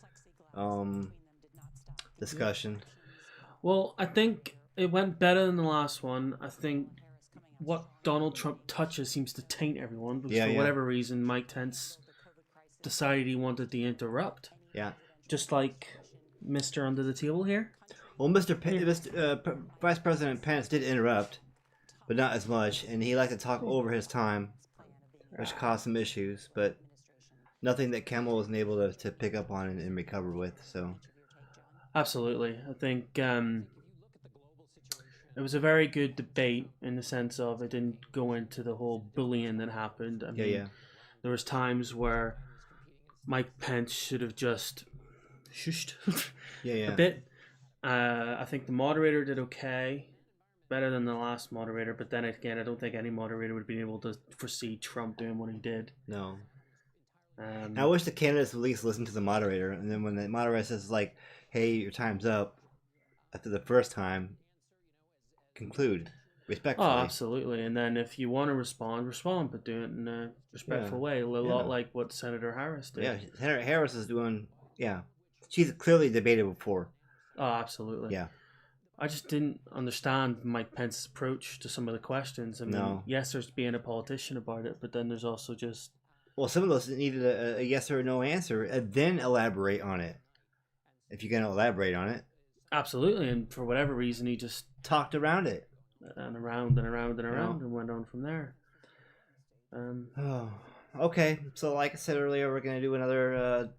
discussion. Well, I think it went better than the last one. I think what Donald Trump touches seems to taint everyone, because for whatever reason, Mike Pence decided he wanted to interrupt. Yeah. Just like Mr. Under the Table here. Well, Vice President Pence did interrupt, but not as much, and he liked to talk over his time, which caused some issues, but nothing that Kamela wasn't able to pick up on and recover with. So, absolutely, I think it was a very good debate in the sense of it didn't go into the whole bullying that happened. I mean, there was times where Mike Pence should have just shushed a bit. I think the moderator did okay, better than the last moderator. But then again, I don't think any moderator would have been able to foresee Trump doing what he did. No. I wish the candidates would at least listen to the moderator, and then when the moderator says like, "Hey, your time's up," after the first time, conclude respectfully. Oh, absolutely. And then if you want to respond, but do it in a respectful way, a lot like what Senator Harris did. Yeah, Senator Harris is doing. Yeah, she's clearly debated before. Oh, absolutely. Yeah. I just didn't understand Mike Pence's approach to some of the questions. I mean, yes, there's being a politician about it, but then there's also just... Well, some of those needed a yes or no answer, and then elaborate on it. If you're going to elaborate on it. Absolutely, and for whatever reason, he just... talked around it. And around and around and around, and went on from there. Okay, so like I said earlier, we're going to do another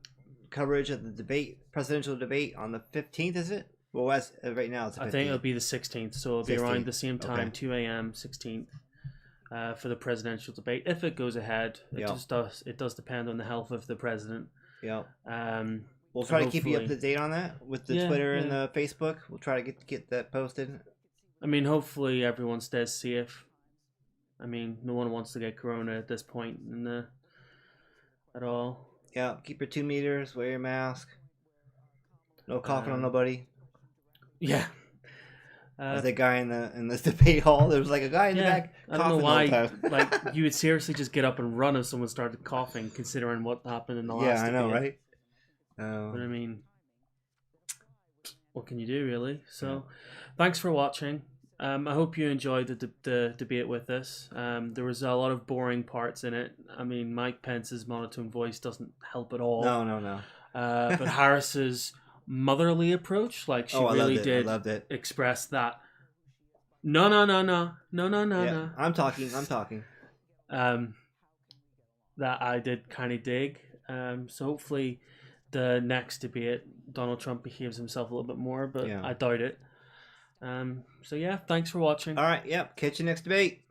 coverage of the presidential debate on the 15th, is it? Well, as right now, it's the 15th. I think it'll be the 16th, so it'll be 16th. around the same time, Okay. 2 a.m. 16th, for the presidential debate. If it goes ahead, it does depend on the health of the president. Yeah. We'll So try to keep you up hopefully- to date on that with the Twitter and the Facebook. We'll try to get that posted. I mean, hopefully everyone stays safe. I mean, no one wants to get corona at this point at all. Yeah, keep your 2 meters, wear your mask. No coughing on nobody. Yeah. As the guy in the debate hall, there was like a guy in the back I coughing don't know why. the whole time. Like, you would seriously just get up and run if someone started coughing, considering what happened in the last I know, debate. right? But I mean, what can you do, really? So, thanks for watching. I hope you enjoyed the debate with us. There was a lot of boring parts in it. I mean, Mike Pence's monotone voice doesn't help at all. No. But Harris's motherly approach, like she really did express that. No. I'm talking. That I did kind of dig. So hopefully the next debate, Donald Trump behaves himself a little bit more, but I doubt it. So yeah, thanks for watching. All right, catch you next debate.